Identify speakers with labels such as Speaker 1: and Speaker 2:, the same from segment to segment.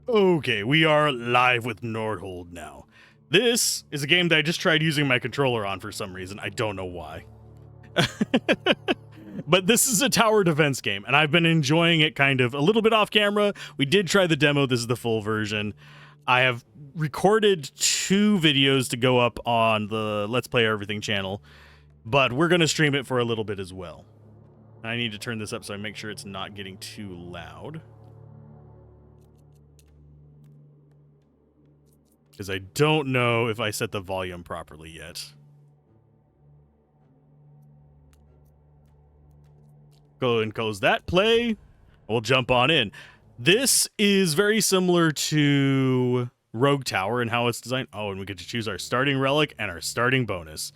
Speaker 1: Okay, we are live with Nordhold now. This is a game that I just tried using my controller on for some reason. I don't know why. But this is a tower defense game, and I've been enjoying it kind of a little bit off camera. We did try the demo. This is the full version. I have recorded 2 videos to go up on the Let's Play Everything channel, but we're going to stream it for a little bit as well. I need to turn this up so I make sure it's not getting too loud, because I don't know if I set the volume properly yet. Go and close that, play. We'll jump on in. This is very similar to Rogue Tower and how it's designed. Oh, and we get to choose our starting relic and our starting bonus.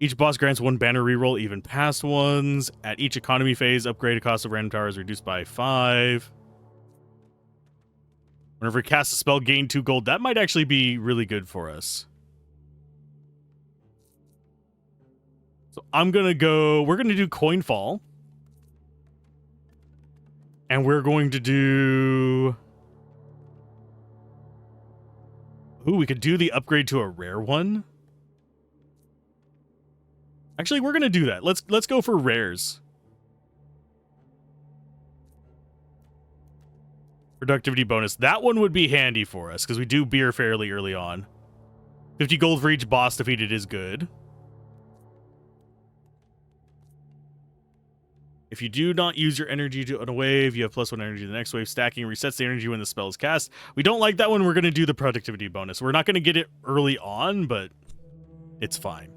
Speaker 1: Each boss grants 1 banner reroll, even past ones. At each economy phase, upgrade cost of random tower is reduced by 5. Whenever we cast a spell, gain 2 gold. That might actually be really good for us. So we're going to do coin fall. And we're going to do... Ooh, we could do the upgrade to a rare one. Actually, we're going to do that. Let's go for rares. Productivity bonus. That one would be handy for us, because we do beer fairly early on. 50 gold for each boss defeated is good. If you do not use your energy on a wave, you have +1 energy to the next wave. Stacking resets the energy when the spell is cast. We don't like that one. We're going to do the productivity bonus. We're not going to get it early on, but it's fine.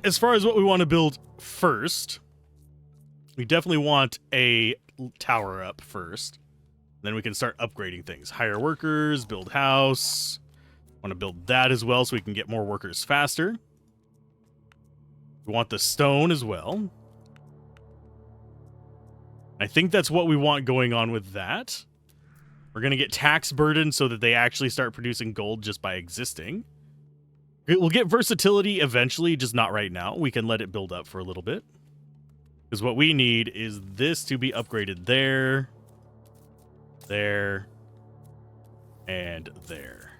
Speaker 1: As far as what we want to build first, we definitely want a tower up first. Then we can start upgrading things. Hire workers, build house. Want to build that as well so we can get more workers faster. We want the stone as well. I think that's what we want going on with that. We're going to get tax burden so that they actually start producing gold just by existing. We'll get versatility eventually, just not right now. We can let it build up for a little bit. Because what we need is this to be upgraded there, there, and there.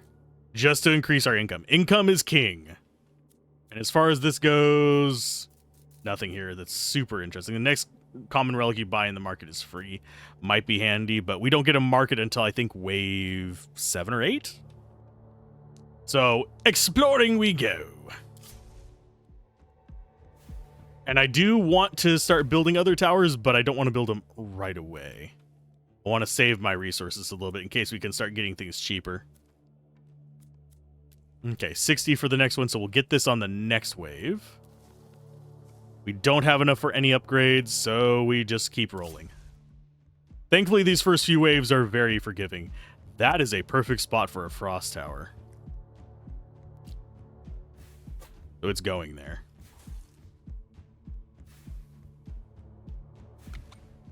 Speaker 1: Just to increase our income. Income is king. And as far as this goes, nothing here that's super interesting. The next common relic you buy in the market is free. Might be handy, but we don't get a market until I think wave 7 or 8. So, exploring we go. And I do want to start building other towers, but I don't want to build them right away. I want to save my resources a little bit in case we can start getting things cheaper. Okay, 60 for the next one, so we'll get this on the next wave. We don't have enough for any upgrades, so we just keep rolling. Thankfully, these first few waves are very forgiving. That is a perfect spot for a frost tower. So it's going there.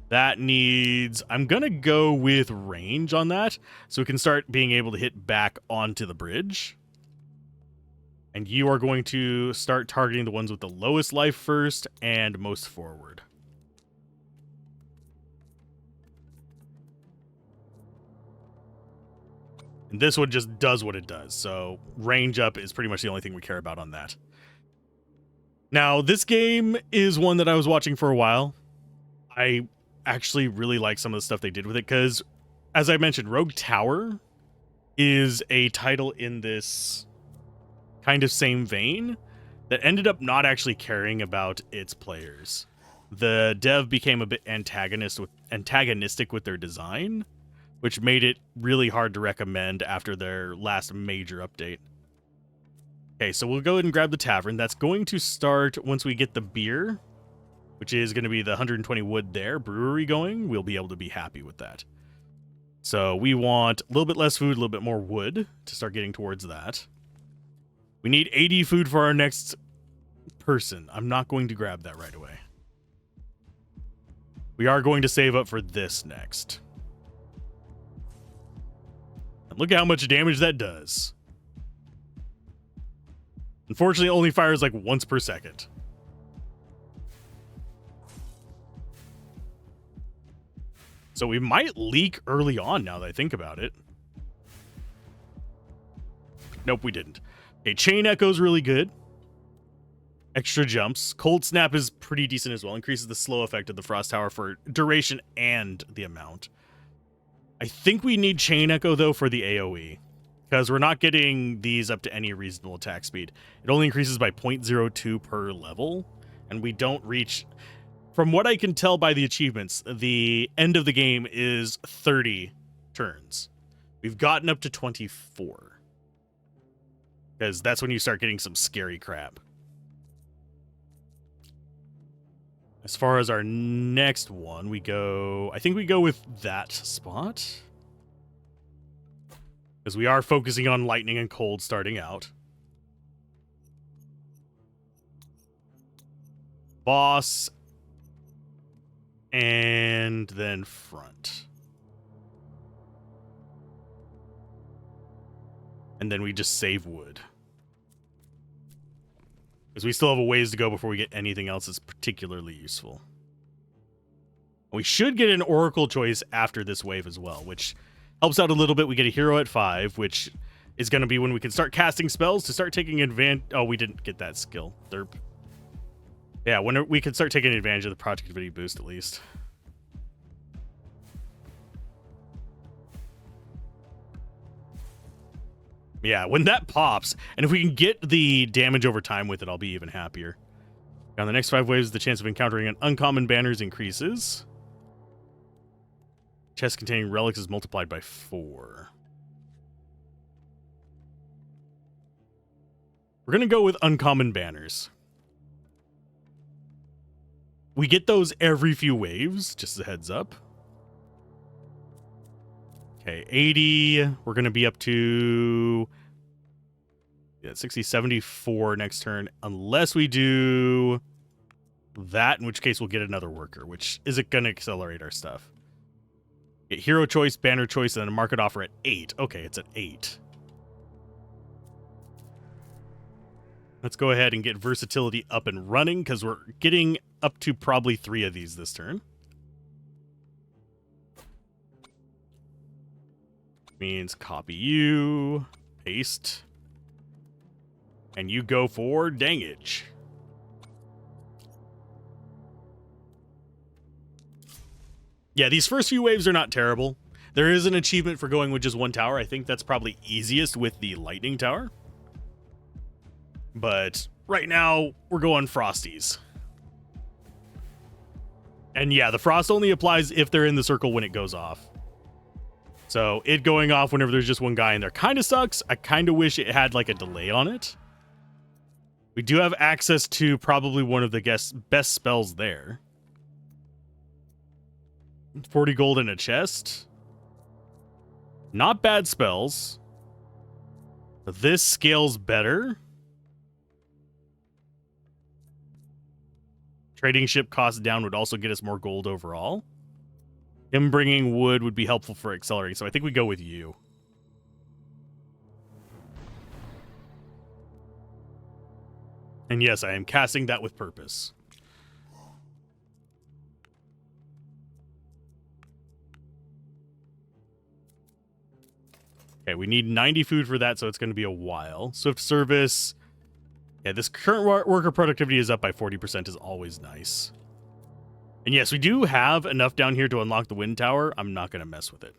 Speaker 1: That needs... I'm going to go with range on that, so we can start being able to hit back onto the bridge. And you are going to start targeting the ones with the lowest life first and most forward. And this one just does what it does. So range up is pretty much the only thing we care about on that. Now, this game is one that I was watching for a while. I actually really like some of the stuff they did with it because, as I mentioned, Rogue Tower is a title in this kind of same vein that ended up not actually caring about its players. The dev became a bit antagonistic with their design, which made it really hard to recommend after their last major update. Okay, so we'll go ahead and grab the tavern. That's going to start once we get the beer, which is going to be the 120 wood there, brewery going. We'll be able to be happy with that. So we want a little bit less food, a little bit more wood to start getting towards that. We need 80 food for our next person. I'm not going to grab that right away. We are going to save up for this next. And look at how much damage that does. Unfortunately, it only fires like once per second. So we might leak early on now that I think about it. Nope, we didn't. Okay, Chain Echo's really good. Extra jumps. Cold Snap is pretty decent as well. Increases the slow effect of the Frost Tower for duration and the amount. I think we need Chain Echo, though, for the AoE. Because we're not getting these up to any reasonable attack speed. It only increases by 0.02 per level. And we don't reach... From what I can tell by the achievements, the end of the game is 30 turns. We've gotten up to 24. Because that's when you start getting some scary crap. As far as our next one, we go... I think we go with that spot. Because we are focusing on lightning and cold starting out. Boss. And then front. And then we just save wood. Because we still have a ways to go before we get anything else that's particularly useful. We should get an Oracle choice after this wave as well, which helps out a little bit. We get a hero at 5, which is going to be when we can start casting spells to start taking advantage... Oh, we didn't get that skill. Derp. Yeah, when we can start taking advantage of the productivity boost at least. Yeah, when that pops, and if we can get the damage over time with it, I'll be even happier. On the next 5 waves, the chance of encountering an uncommon banners increases. Chest containing relics is multiplied by 4. We're going to go with uncommon banners. We get those every few waves, just as a heads up. Okay, 80. We're going to be up to 60, 74 next turn, unless we do that, in which case we'll get another worker, which isn't going to accelerate our stuff. Get hero choice, banner choice, and then a market offer at 8. Okay, it's at 8. Let's go ahead and get versatility up and running, because we're getting up to probably 3 of these this turn. Means copy you, paste, and you go for dangage. Yeah, these first few waves are not terrible. There is an achievement for going with just 1 tower. I think that's probably easiest with the lightning tower. But right now, we're going frosties. And yeah, the frost only applies if they're in the circle when it goes off. So it going off whenever there's just one guy in there kind of sucks. I kind of wish it had like a delay on it. We do have access to probably one of the best spells there. 40 gold in a chest. Not bad spells. But this scales better. Trading ship cost down would also get us more gold overall. Him bringing wood would be helpful for accelerating, so I think we go with you. And yes, I am casting that with purpose. Okay, we need 90 food for that, so it's going to be a while. Swift service. Yeah, this current worker productivity is up by 40%, is always nice. And yes, we do have enough down here to unlock the wind tower. I'm not going to mess with it.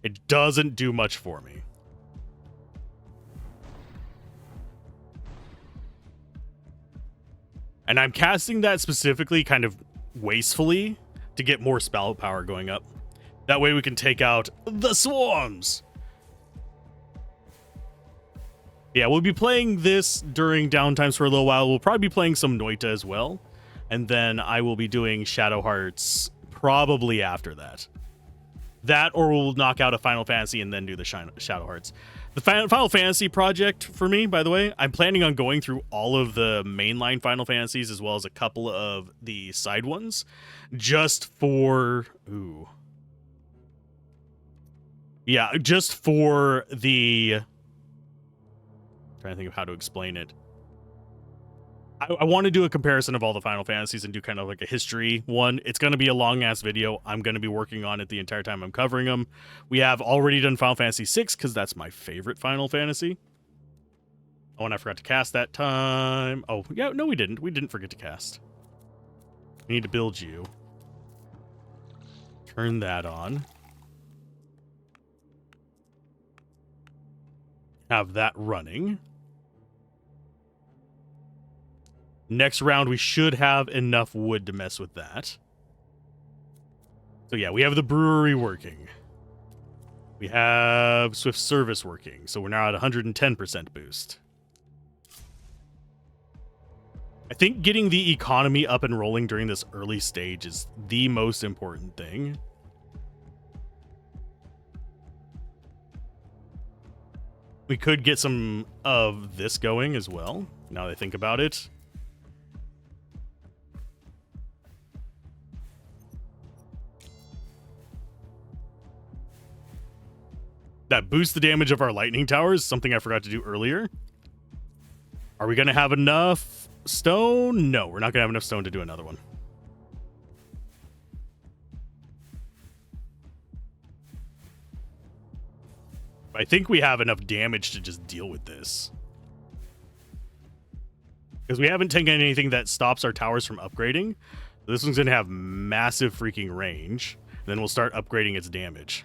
Speaker 1: It doesn't do much for me. And I'm casting that specifically kind of wastefully to get more spell power going up. That way we can take out the swarms. Yeah, we'll be playing this during downtimes for a little while. We'll probably be playing some Noita as well. And then I will be doing Shadow Hearts probably after that. That, or we'll knock out a Final Fantasy and then do the Shadow Hearts. The Final Fantasy project for me, by the way, I'm planning on going through all of the mainline Final Fantasies as well as a couple of the side ones. Just for... Ooh. Yeah, just for the... I'm trying to think of how to explain it. I want to do a comparison of all the Final Fantasies and do kind of like a history one. It's going to be a long ass video. I'm going to be working on it the entire time I'm covering them. We have already done Final Fantasy VI because that's my favorite Final Fantasy. Oh, and I forgot to cast that time. Oh, yeah, no, we didn't. We didn't forget to cast. We need to build you. Turn that on. Have that running. Next round, we should have enough wood to mess with that. So yeah, we have the brewery working. We have Swift Service working. So we're now at 110% boost. I think getting the economy up and rolling during this early stage is the most important thing. We could get some of this going as well, now that I think about it. That boosts the damage of our lightning towers, something I forgot to do earlier. Are we going to have enough stone? No, we're not going to have enough stone to do another one. I think we have enough damage to just deal with this. Because we haven't taken anything that stops our towers from upgrading. This one's going to have massive freaking range. And then we'll start upgrading its damage.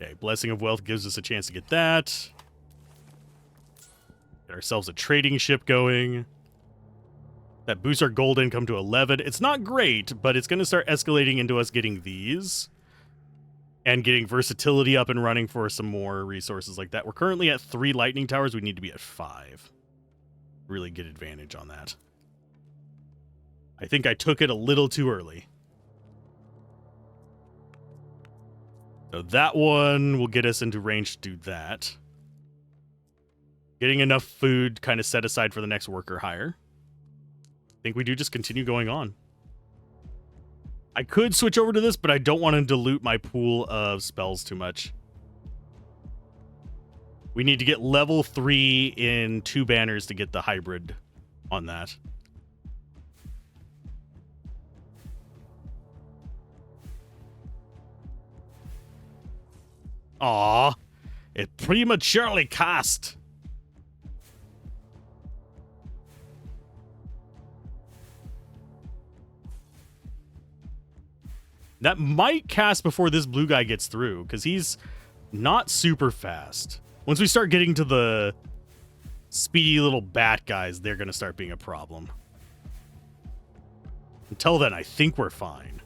Speaker 1: Okay, Blessing of Wealth gives us a chance to get that. Get ourselves a trading ship going. That boosts our gold income to 11. It's not great, but it's going to start escalating into us getting these. And getting versatility up and running for some more resources like that. We're currently at 3 lightning towers. We need to be at 5. Really get advantage on that. I think I took it a little too early. So that one will get us into range to do that. Getting enough food kind of set aside for the next worker hire. I think we do just continue going on. I could switch over to this, but I don't want to dilute my pool of spells too much. We need to get level 3 in 2 banners to get the hybrid on that. Aw, it prematurely cast. That might cast before this blue guy gets through, because he's not super fast. Once we start getting to the speedy little bat guys, they're going to start being a problem. Until then, I think we're fine.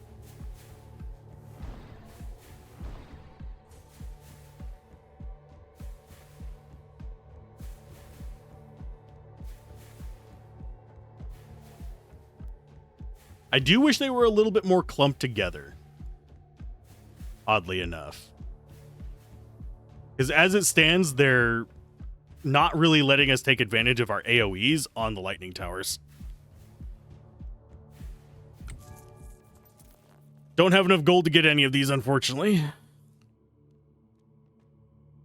Speaker 1: I do wish they were a little bit more clumped together. Oddly enough. Because as it stands, they're not really letting us take advantage of our AoEs on the lightning towers. Don't have enough gold to get any of these, unfortunately.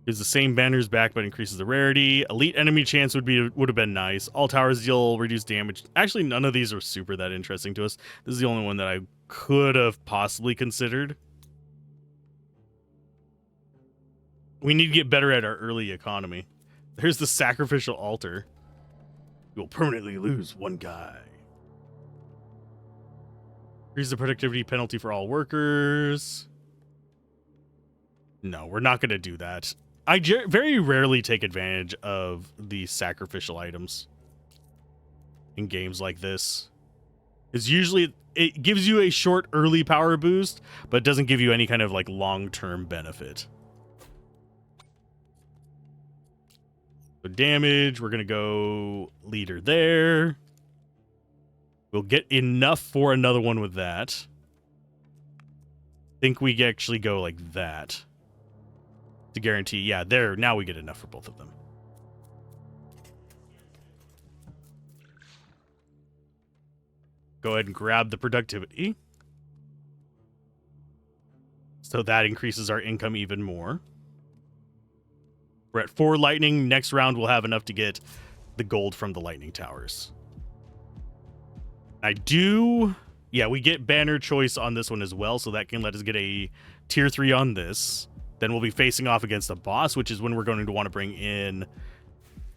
Speaker 1: Is the same banners back, but increases the rarity. Elite enemy chance would have been nice. All towers deal reduced damage. Actually, none of these are super that interesting to us. This is the only one that I could have possibly considered. We need to get better at our early economy. There's the sacrificial altar. You will permanently lose 1 guy. Here's the productivity penalty for all workers. No, we're not going to do that. I very rarely take advantage of the sacrificial items in games like this. It's usually, it gives you a short early power boost, but it doesn't give you any kind of like long-term benefit. So damage, we're going to go leader there. We'll get enough for another one with that. I think we actually go like that. To guarantee, yeah, there, now we get enough for both of them. Go ahead and grab the productivity. So that increases our income even more. We're at 4 lightning. Next round, we'll have enough to get the gold from the lightning towers. Yeah, we get banner choice on this one as well, so that can let us get a tier 3 on this. Then we'll be facing off against a boss, which is when we're going to want to bring in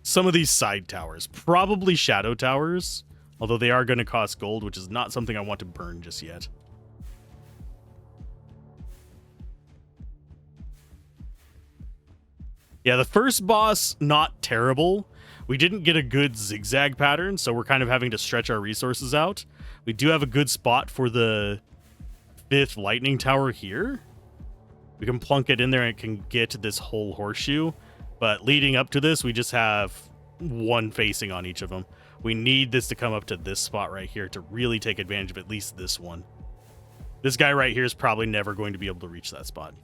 Speaker 1: some of these side towers. Probably shadow towers, although they are going to cost gold, which is not something I want to burn just yet. Yeah, the first boss, not terrible. We didn't get a good zigzag pattern, so we're kind of having to stretch our resources out. We do have a good spot for the 5th lightning tower here. We can plunk it in there and it can get this whole horseshoe. But leading up to this, we just have one facing on each of them. We need this to come up to this spot right here to really take advantage of at least this one. This guy right here is probably never going to be able to reach that spot.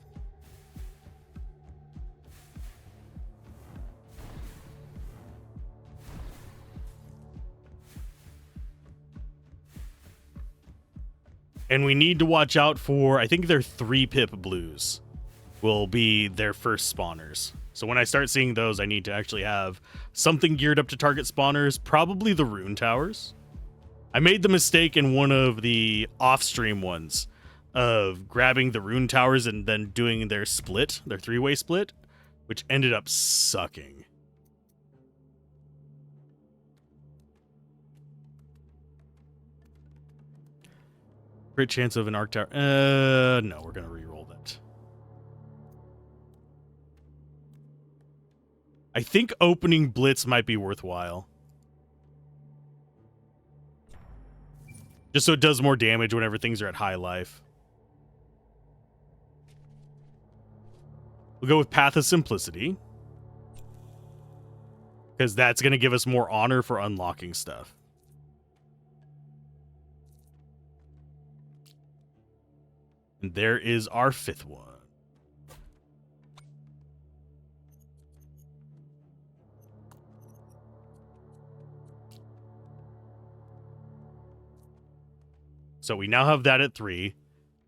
Speaker 1: And we need to watch out for, I think they're 3-pip blues will be their first spawners. So when I start seeing those, I need to actually have something geared up to target spawners, probably the rune towers. I made the mistake in one of the off-stream ones of grabbing the rune towers and then doing their split, their 3-way split, which ended up sucking. Crit chance of an arc tower. No, we're going to reroll that. I think opening Blitz might be worthwhile. Just so it does more damage whenever things are at high life. We'll go with Path of Simplicity, because that's going to give us more honor for unlocking stuff. And there is our 5th one. So we now have that at 3.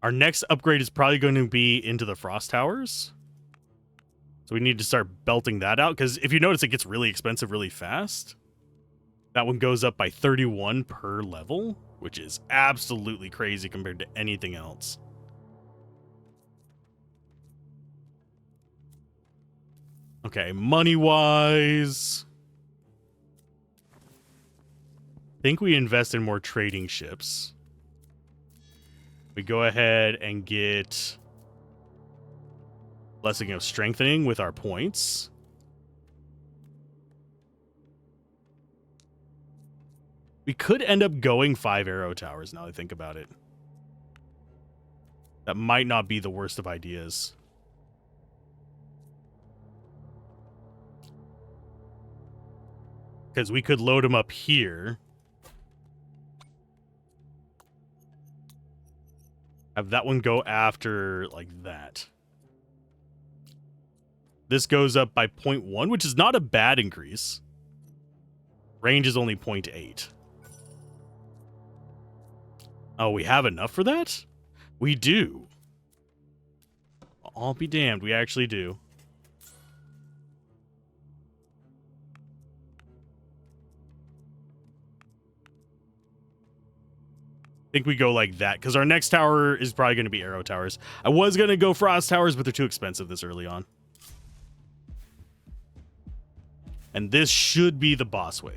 Speaker 1: Our next upgrade is probably going to be into the Frost Towers. So we need to start belting that out, because if you notice, it gets really expensive really fast. That one goes up by 31 per level, which is absolutely crazy compared to anything else. Okay, money-wise, I think we invest in more trading ships. We go ahead and get Blessing of Strengthening with our points. We could end up going 5 arrow towers now that I think about it. That might not be the worst of ideas. Because we could load them up here. Have that one go after like that. This goes up by 0.1, which is not a bad increase. Range is only 0.8. Oh, we have enough for that? We do. I'll be damned, we actually do. I think we go like that, because our next tower is probably going to be arrow towers. I was going to go frost towers, but they're too expensive this early on. And this should be the boss wave.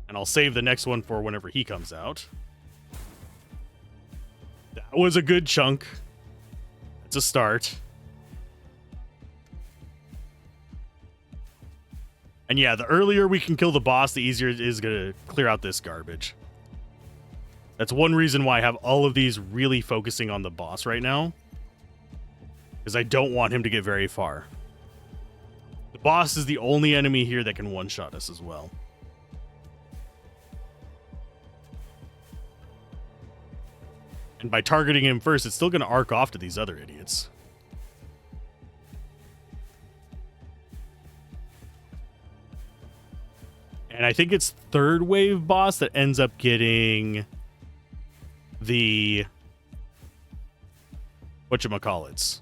Speaker 1: And I'll save the next one for whenever he comes out. That was a good chunk. It's a start. And yeah, the earlier we can kill the boss, the easier it is going to clear out this garbage. That's one reason why I have all of these really focusing on the boss right now. Because I don't want him to get very far. The boss is the only enemy here that can one-shot us as well. And by targeting him first, it's still going to arc off to these other idiots. And I think it's third wave boss that ends up getting the whatchamacallits,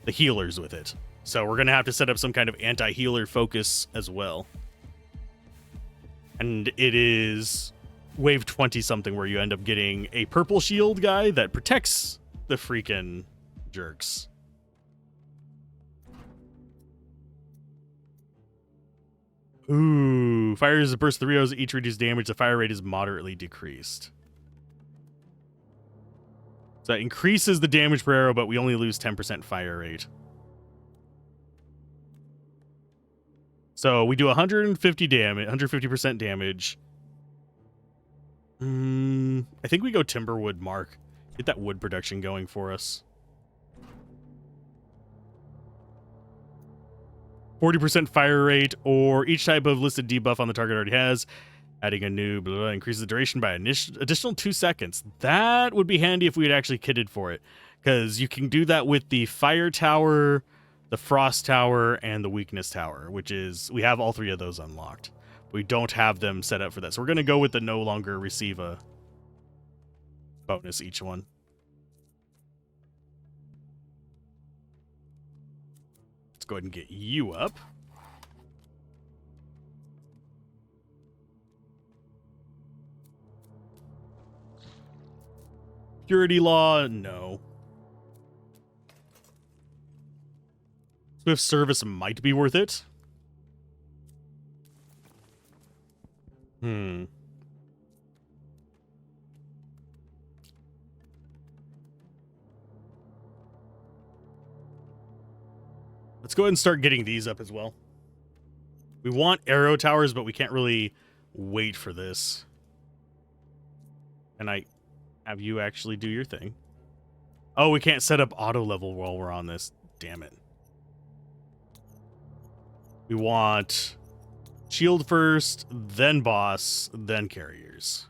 Speaker 1: the healers with it. So we're going to have to set up some kind of anti-healer focus as well. And it is wave 20 something where you end up getting a purple shield guy that protects the freaking jerks. Ooh, fires a burst of 3 arrows each reduce damage. The fire rate is moderately decreased. So that increases the damage per arrow, but we only lose 10% fire rate. So we do 150 damage, 150% damage. I think we go Timberwood Mark. Get that wood production going for us. 40% fire rate, or each type of listed debuff on the target already has. Adding a new increases the duration by an additional 2 seconds. That would be handy if we had actually kitted for it, because you can do that with the fire tower, the frost tower, and the weakness tower, which is, we have all 3 of those unlocked. We don't have them set up for that. So we're going to go with the no longer receive a bonus each one. Let's go ahead and get you up. Purity Law, no. Swift Service might be worth it. Let's go ahead and start getting these up as well. We want arrow towers, but we can't really wait for this. And I have you actually do your thing. Oh, we can't set up auto level while we're on this. Damn it. We want shield first, then boss, then carriers.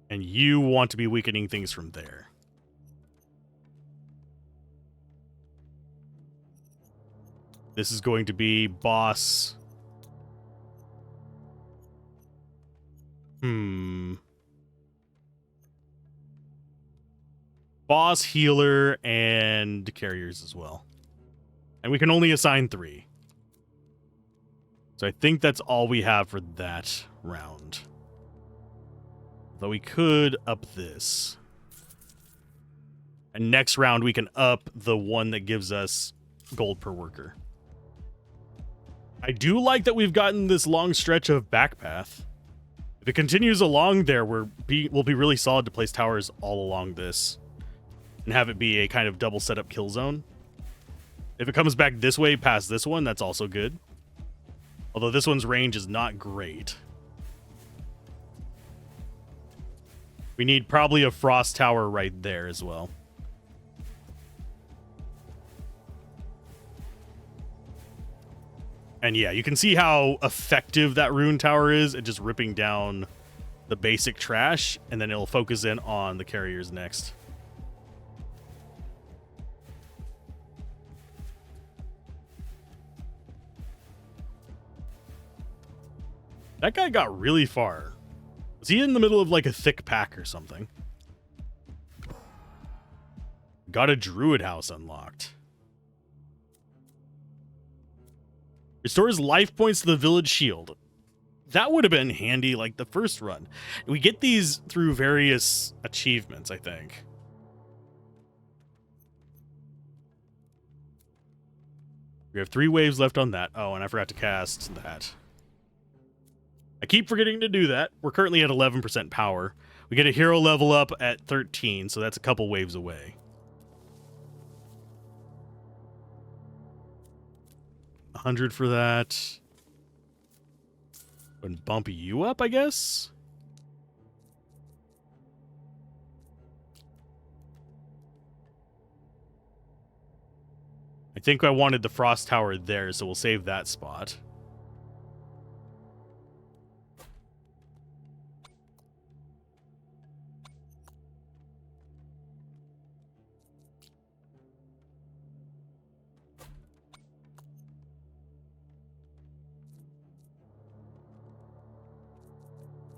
Speaker 1: And you want to be weakening things from there. This is going to be boss. Boss, healer, and carriers as well. And we can only assign 3. So I think that's all we have for that round. Though we could up this. And next round we can up the one that gives us gold per worker. I do like that we've gotten this long stretch of backpath. If it continues along there, we'll be really solid to place towers all along this. And have it be a kind of double setup kill zone. If it comes back this way past this one, that's also good. Although this one's range is not great. We need probably a frost tower right there as well. And yeah, you can see how effective that rune tower is at just ripping down the basic trash, and then it'll focus in on the carriers next. That guy got really far. Was he in the middle of like a thick pack or something? Got a druid house unlocked. Restores life points to the village shield. That would have been handy like the first run. We get these through various achievements, I think. We have 3 waves left on that. Oh, and I forgot to cast that. I keep forgetting to do that. We're currently at 11% power. We get a hero level up at 13, so that's a couple waves away. 100 for that. And bump you up, I guess? I think I wanted the frost tower there, so we'll save that spot.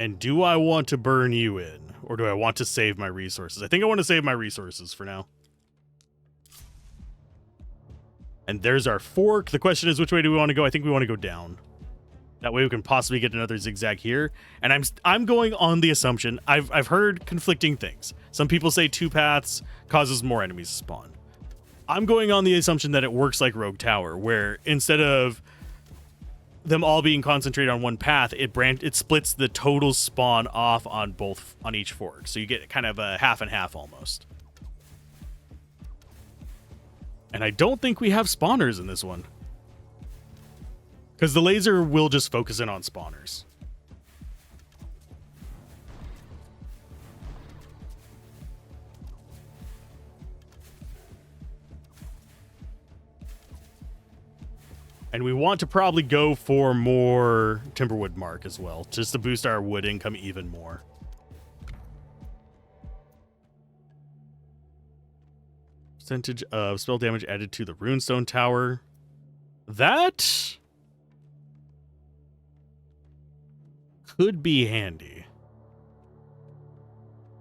Speaker 1: And do I want to burn you in? Or do I want to save my resources? I think I want to save my resources for now. And there's our fork. The question is, which way do we want to go? I think we want to go down. That way we can possibly get another zigzag here. And I'm going on the assumption, I've heard conflicting things. Some people say 2 paths causes more enemies to spawn. I'm going on the assumption that it works like Rogue Tower, where instead of them all being concentrated on one path, it splits the total spawn off on each fork. So you get kind of a half and half almost. And I don't think we have spawners in this one, because the laser will just focus in on spawners. And we want to probably go for more Timberwood Mark as well, just to boost our wood income even more. Percentage of spell damage added to the Runestone Tower. That could be handy,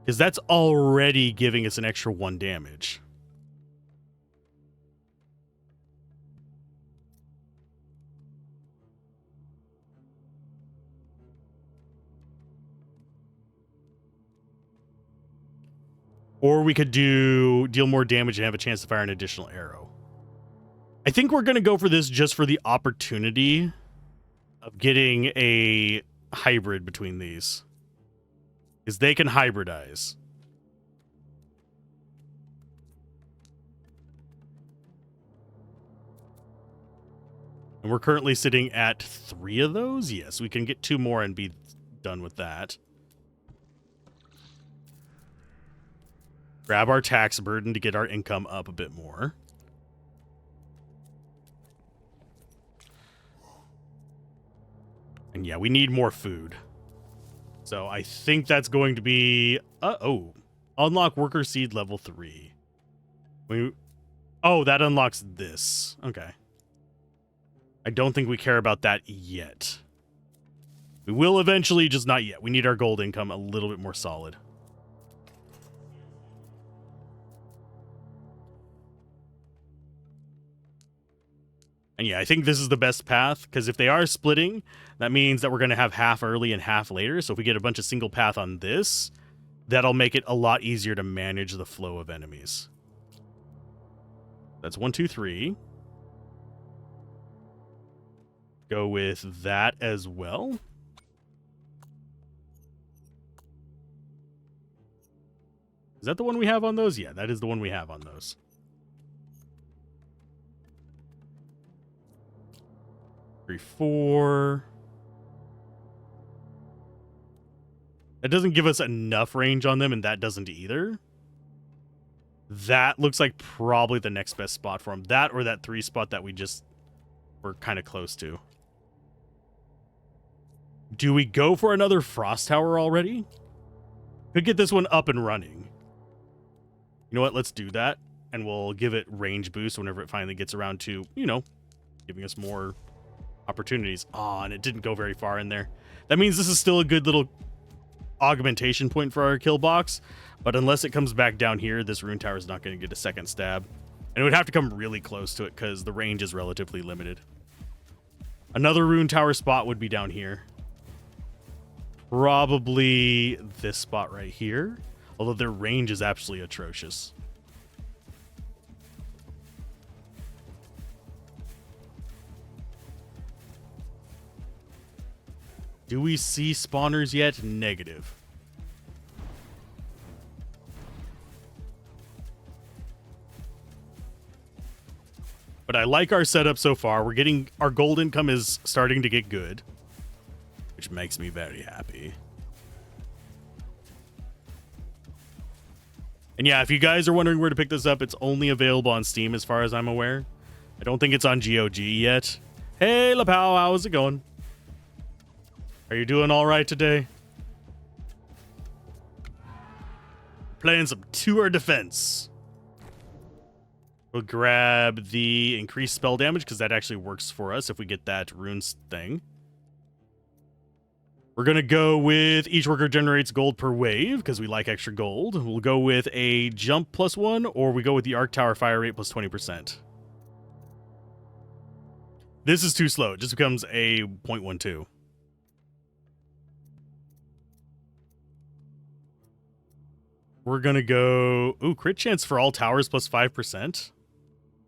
Speaker 1: because that's already giving us an extra 1 damage. Or we could deal more damage and have a chance to fire an additional arrow. I think we're going to go for this just for the opportunity of getting a hybrid between these, because they can hybridize. And we're currently sitting at 3 of those. Yes, we can get 2 more and be done with that. Grab our tax burden to get our income up a bit more. And yeah, we need more food. So I think that's going to be... unlock worker seed level 3. Oh, that unlocks this. Okay. I don't think we care about that yet. We will eventually, just not yet. We need our gold income a little bit more solid. And yeah, I think this is the best path, because if they are splitting, that means that we're going to have half early and half later. So if we get a bunch of single path on this, that'll make it a lot easier to manage the flow of enemies. That's 1, 2, 3. Go with that as well. Is that the one we have on those? Yeah, that is the one we have on those. Three, 4. That doesn't give us enough range on them, and that doesn't either. That looks like probably the next best spot for them. That or that 3 spot that we just were kind of close to. Do we go for another Frost Tower already? Could get this one up and running. You know what? Let's do that, and we'll give it range boost whenever it finally gets around to, giving us more opportunities. Oh, and it didn't go very far in there. That means this is still a good little augmentation point for our kill box, but unless it comes back down here, this rune tower is not going to get a second stab, and it would have to come really close to it because the range is relatively limited. Another rune tower spot would be down here, probably this spot right here, although their range is absolutely atrocious. Do we see spawners yet? Negative. But I like our setup so far. We're getting... Our gold income is starting to get good, which makes me very happy. And yeah, if you guys are wondering where to pick this up, it's only available on Steam as far as I'm aware. I don't think it's on GOG yet. Hey, LaPow, how's it going? Are you doing all right today? Playing some tour defense. We'll grab the increased spell damage because that actually works for us if we get that runes thing. We're going to go with each worker generates gold per wave because we like extra gold. We'll go with a jump +1, or we go with the arc tower fire rate plus 20%. This is too slow. It just becomes a 0.12. We're going to go... Ooh, crit chance for all towers plus 5%.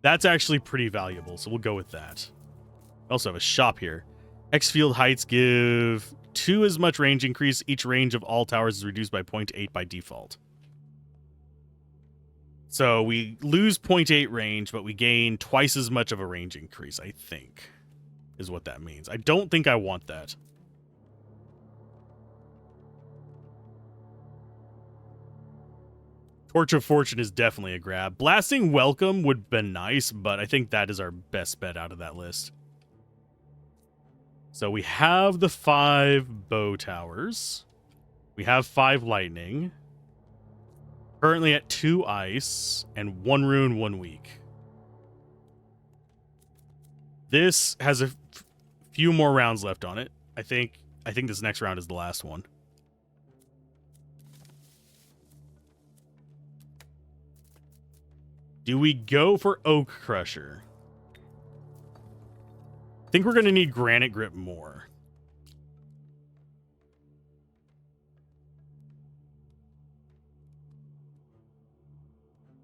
Speaker 1: That's actually pretty valuable, so we'll go with that. We also have a shop here. X field heights give 2 as much range increase. Each range of all towers is reduced by 0.8 by default. So we lose 0.8 range, but we gain twice as much of a range increase, I think, is what that means. I don't think I want that. Torch of Fortune is definitely a grab. Blasting Welcome would have been nice, but I think that is our best bet out of that list. So we have the 5 bow towers. We have 5 lightning. Currently at 2 ice and 1 rune, 1 weak. This has a few more rounds left on it. I think this next round is the last one. Do we go for Oak Crusher? I think we're going to need Granite Grip more.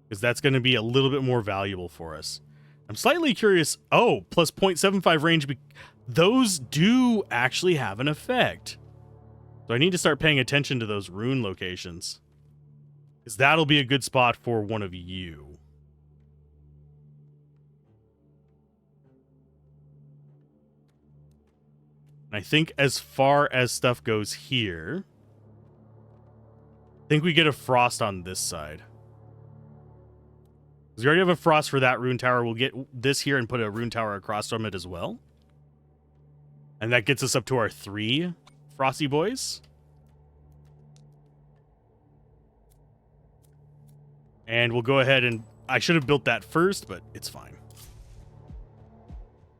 Speaker 1: Because that's going to be a little bit more valuable for us. I'm slightly curious. Oh, plus 0.75 range. Those do actually have an effect. So I need to start paying attention to those rune locations. Because that'll be a good spot for one of you. And I think as far as stuff goes here, I think we get a frost on this side. Because we already have a frost for that rune tower. We'll get this here and put a rune tower across from it as well. And that gets us up to our 3 frosty boys. And we'll go ahead and... I should have built that first, but it's fine.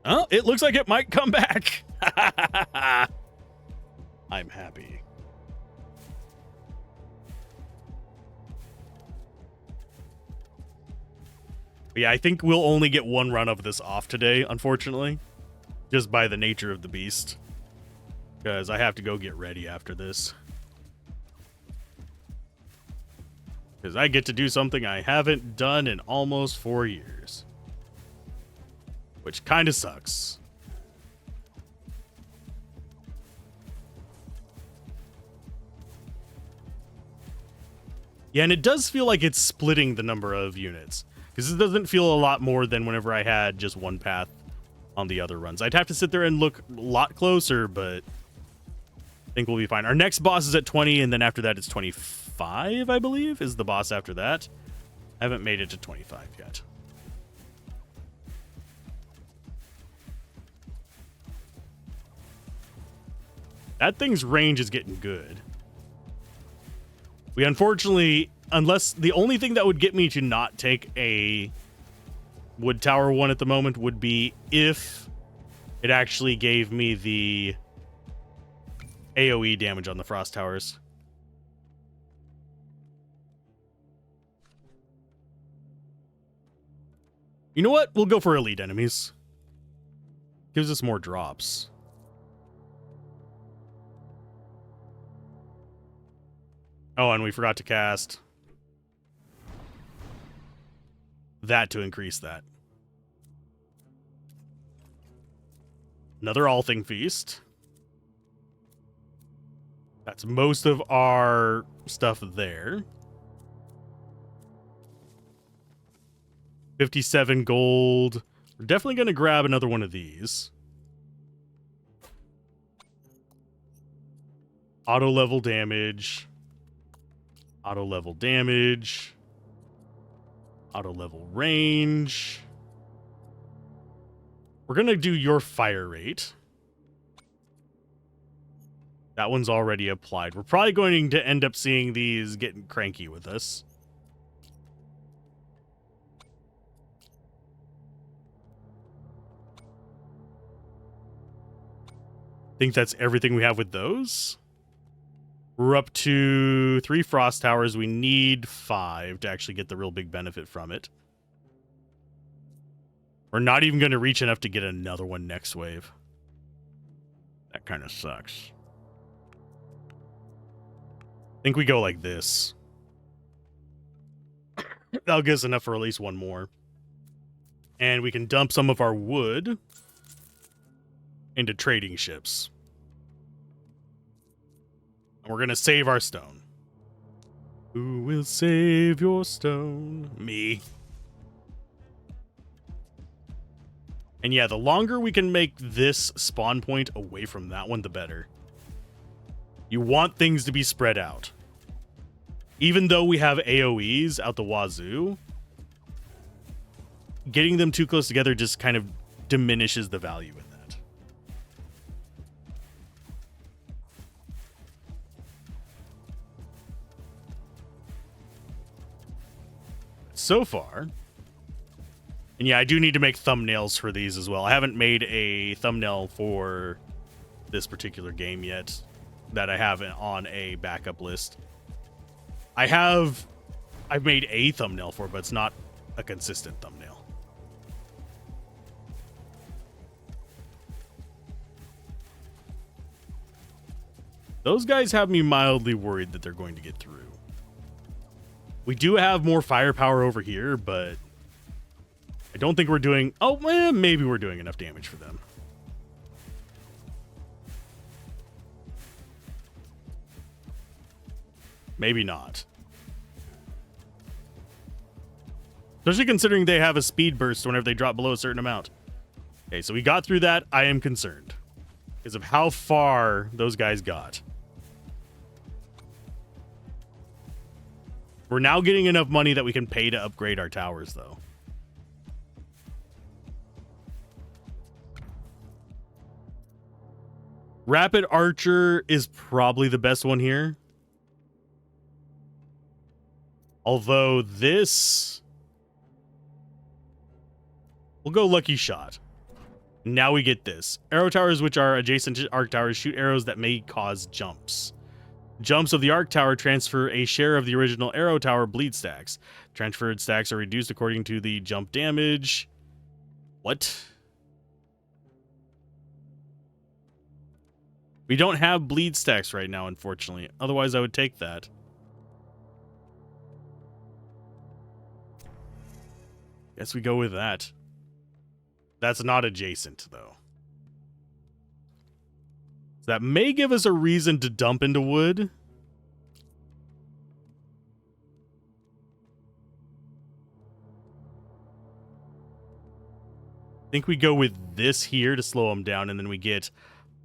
Speaker 1: Oh, it looks like it might come back. I'm happy. But yeah, I think we'll only get 1 run of this off today, unfortunately. Just by the nature of the beast. Because I have to go get ready after this. Because I get to do something I haven't done in almost 4 years. Which kind of sucks. Yeah, and it does feel like it's splitting the number of units. Because it doesn't feel a lot more than whenever I had just 1 path on the other runs. I'd have to sit there and look a lot closer, but I think we'll be fine. Our next boss is at 20, and then after that it's 25, I believe, is the boss after that. I haven't made it to 25 yet. That thing's range is getting good. We unfortunately, unless the only thing that would get me to not take a wood tower one at the moment would be if it actually gave me the AoE damage on the frost towers. You know what? We'll go for elite enemies. Gives us more drops. Oh, and we forgot to cast that to increase that. Another All-Thing Feast. That's most of our stuff there. 57 gold. We're definitely going to grab another one of these. Auto level damage. Auto level damage. Auto level range. We're going to do your fire rate. That one's already applied. We're probably going to end up seeing these getting cranky with us. I think that's everything we have with those. We're up to 3 frost towers. We need 5 to actually get the real big benefit from it. We're not even going to reach enough to get another one next wave. That kind of sucks. I think we go like this. That'll give us enough for at least one more. And we can dump some of our wood into trading ships. And we're going to save our stone. Who will save your stone? Me. And yeah, the longer we can make this spawn point away from that one, the better. You want things to be spread out. Even though we have AoEs out the wazoo, getting them too close together just kind of diminishes the value in that. So far, and yeah, I do need to make thumbnails for these as well. I haven't made a thumbnail for this particular game yet that I have on a backup list. I've made a thumbnail for it, but it's not a consistent thumbnail. Those guys have me mildly worried that they're going to get through. We do have more firepower over here, but I don't think we're doing... Oh, maybe we're doing enough damage for them. Maybe not. Especially considering they have a speed burst whenever they drop below a certain amount. Okay, so we got through that. I am concerned because of how far those guys got. We're now getting enough money that we can pay to upgrade our towers, though. Rapid Archer is probably the best one here. Although this... We'll go Lucky Shot. Now we get this. Arrow towers, which are adjacent to arc towers, shoot arrows that may cause jumps. Jumps of the arc tower transfer a share of the original arrow tower bleed stacks. Transferred stacks are reduced according to the jump damage. What? We don't have bleed stacks right now, unfortunately. Otherwise, I would take that. Guess we go with that. That's not adjacent, though. So that may give us a reason to dump into wood. I think we go with this here to slow them down, and then we get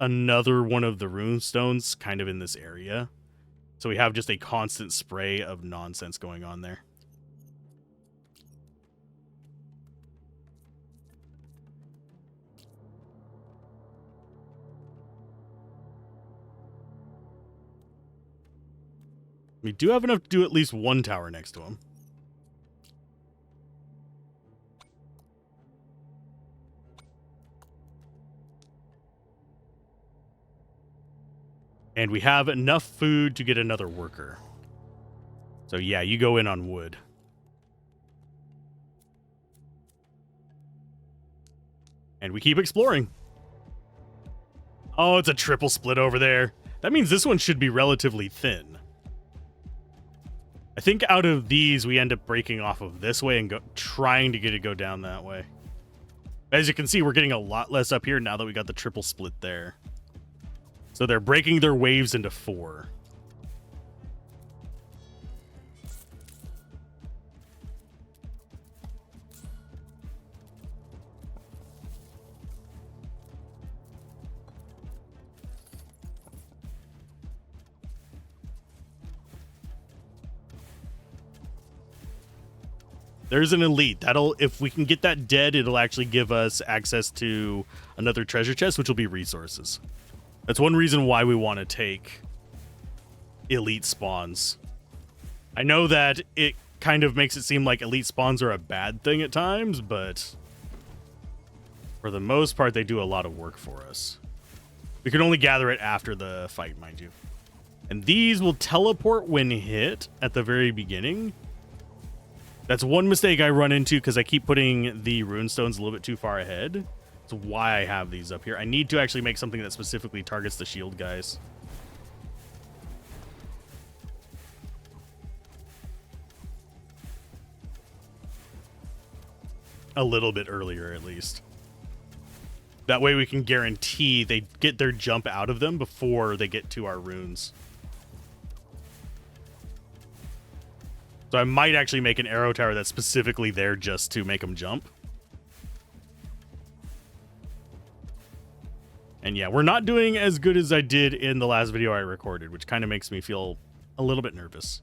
Speaker 1: another one of the rune stones kind of in this area. So we have just a constant spray of nonsense going on there. We do have enough to do at least one tower next to him. And we have enough food to get another worker. So yeah, you go in on wood. And we keep exploring. Oh, it's a triple split over there. That means this one should be relatively thin. I think out of these, we end up breaking off of this way and trying to get it go down that way. As you can see, we're getting a lot less up here now that we got the triple split there. So they're breaking their waves into 4. There's an elite. If we can get that dead, it'll actually give us access to another treasure chest, which will be resources. That's one reason why we want to take elite spawns. I know that it kind of makes it seem like elite spawns are a bad thing at times, but for the most part, they do a lot of work for us. We can only gather it after the fight, mind you. And these will teleport when hit at the very beginning. That's one mistake I run into because I keep putting the runestones a little bit too far ahead. That's why I have these up here. I need to actually make something that specifically targets the shield guys. A little bit earlier, at least. That way we can guarantee they get their jump out of them before they get to our runes. So I might actually make an arrow tower that's specifically there just to make them jump. And yeah, we're not doing as good as I did in the last video I recorded, which kind of makes me feel a little bit nervous.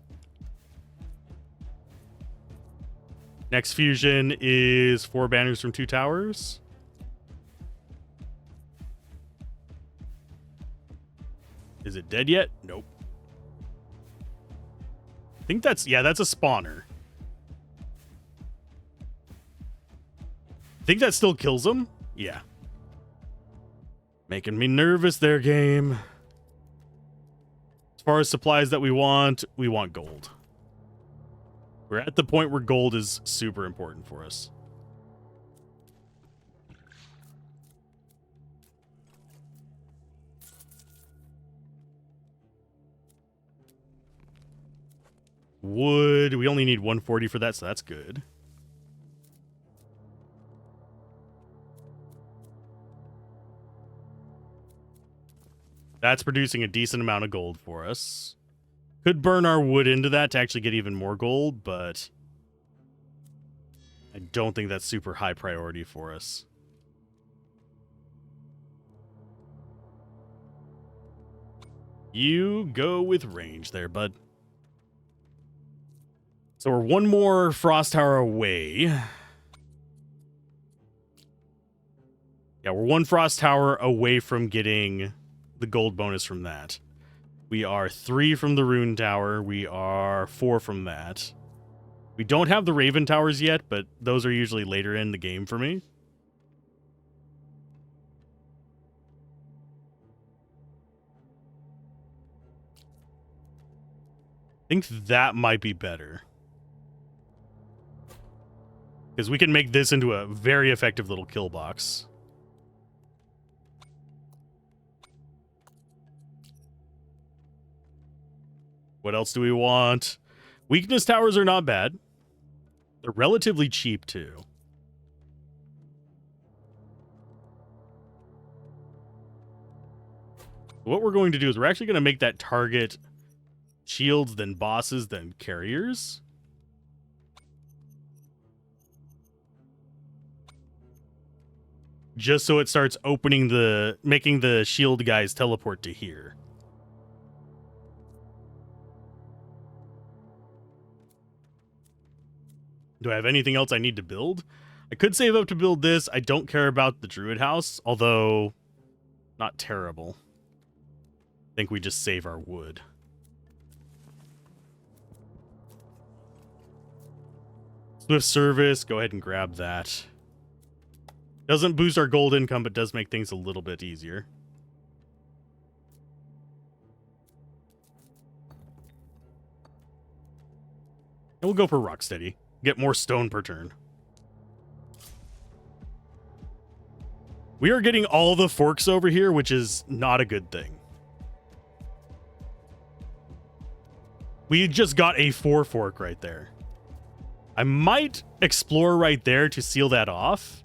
Speaker 1: Next fusion is 4 banners from 2 towers. Is it dead yet? Nope. I think that's, yeah, that's a spawner. I think that still kills him. Yeah. Making me nervous there, game. As far as supplies that we want gold. We're at the point where gold is super important for us. Wood, we only need 140 for that, so that's good. That's producing a decent amount of gold for us. Could burn our wood into that to actually get even more gold, but I don't think that's super high priority for us. You go with range there, bud. So we're one more frost tower away. Yeah, we're one frost tower away from getting the gold bonus from that. We are 3 from the rune tower. We are 4 from that. We don't have the raven towers yet, but those are usually later in the game for me. I think that might be better. Because we can make this into a very effective little kill box. What else do we want? Weakness towers are not bad. They're relatively cheap, too. What we're going to do is we're actually going to make that target shields, then bosses, then carriers. Just so it starts opening making the shield guys teleport to here. Do I have anything else I need to build? I could save up to build this. I don't care about the druid house, although not terrible. I think we just save our wood. Swift service, go ahead and grab that. Doesn't boost our gold income, but does make things a little bit easier. And we'll go for Rocksteady. Get more stone per turn. We are getting all the forks over here, which is not a good thing. We just got a 4 fork right there. I might explore right there to seal that off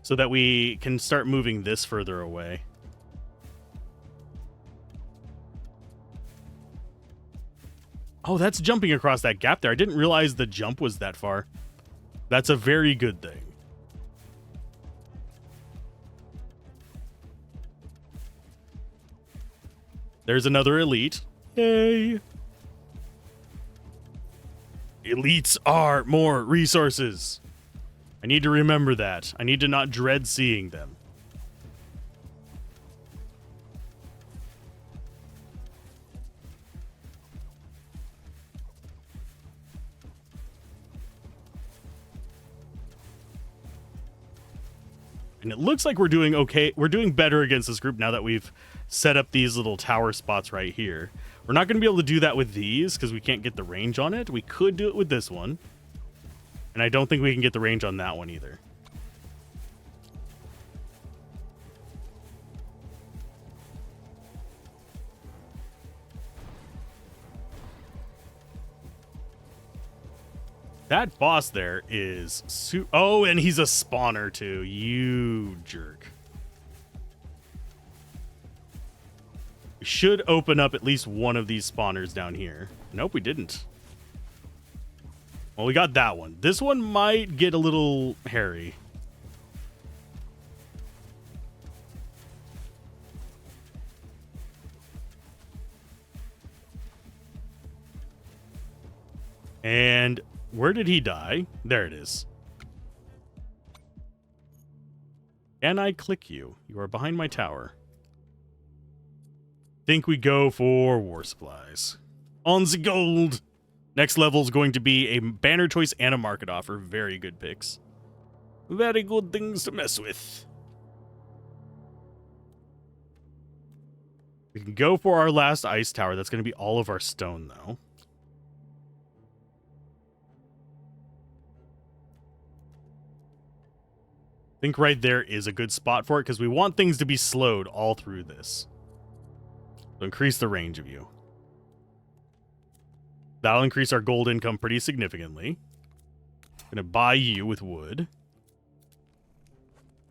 Speaker 1: so that we can start moving this further away. Oh, that's jumping across that gap there. I didn't realize the jump was that far. That's a very good thing. There's another elite. Yay. Elites are more resources. I need to remember that. I need to not dread seeing them. I And it looks like we're doing okay. We're doing better against this group now that we've set up these little tower spots right here. We're not going to be able to do that with these because we can't get the range on it. We could do it with this one. And I don't think we can get the range on that one either. That boss there is... Oh, and he's a spawner too. You jerk. We should open up at least one of these spawners down here. Nope, we didn't. Well, we got that one. This one might get a little hairy. And where did he die? There it is. Can I click you? You are behind my tower. Think we go for war supplies. On the gold. Next level is going to be a banner choice and a market offer. Very good picks. Very good things to mess with. We can go for our last ice tower. That's going to be all of our stone, though. I think right there is a good spot for it because we want things to be slowed all through this. So increase the range of you. That'll increase our gold income pretty significantly. Gonna buy you with wood.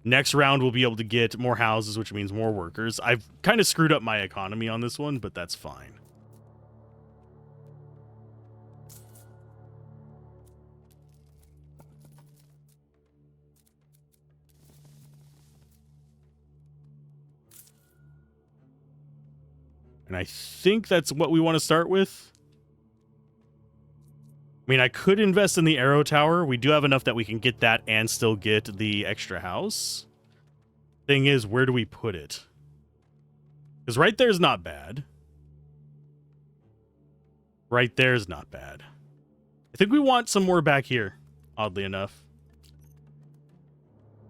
Speaker 1: Next round we'll be able to get more houses, which means more workers. I've kind of screwed up my economy on this one, but that's fine. And I think that's what we want to start with. I mean, I could invest in the arrow tower. We do have enough that we can get that and still get the extra house. Thing is, where do we put it? Because right there's not bad. Right there's not bad. I think we want some more back here, oddly enough.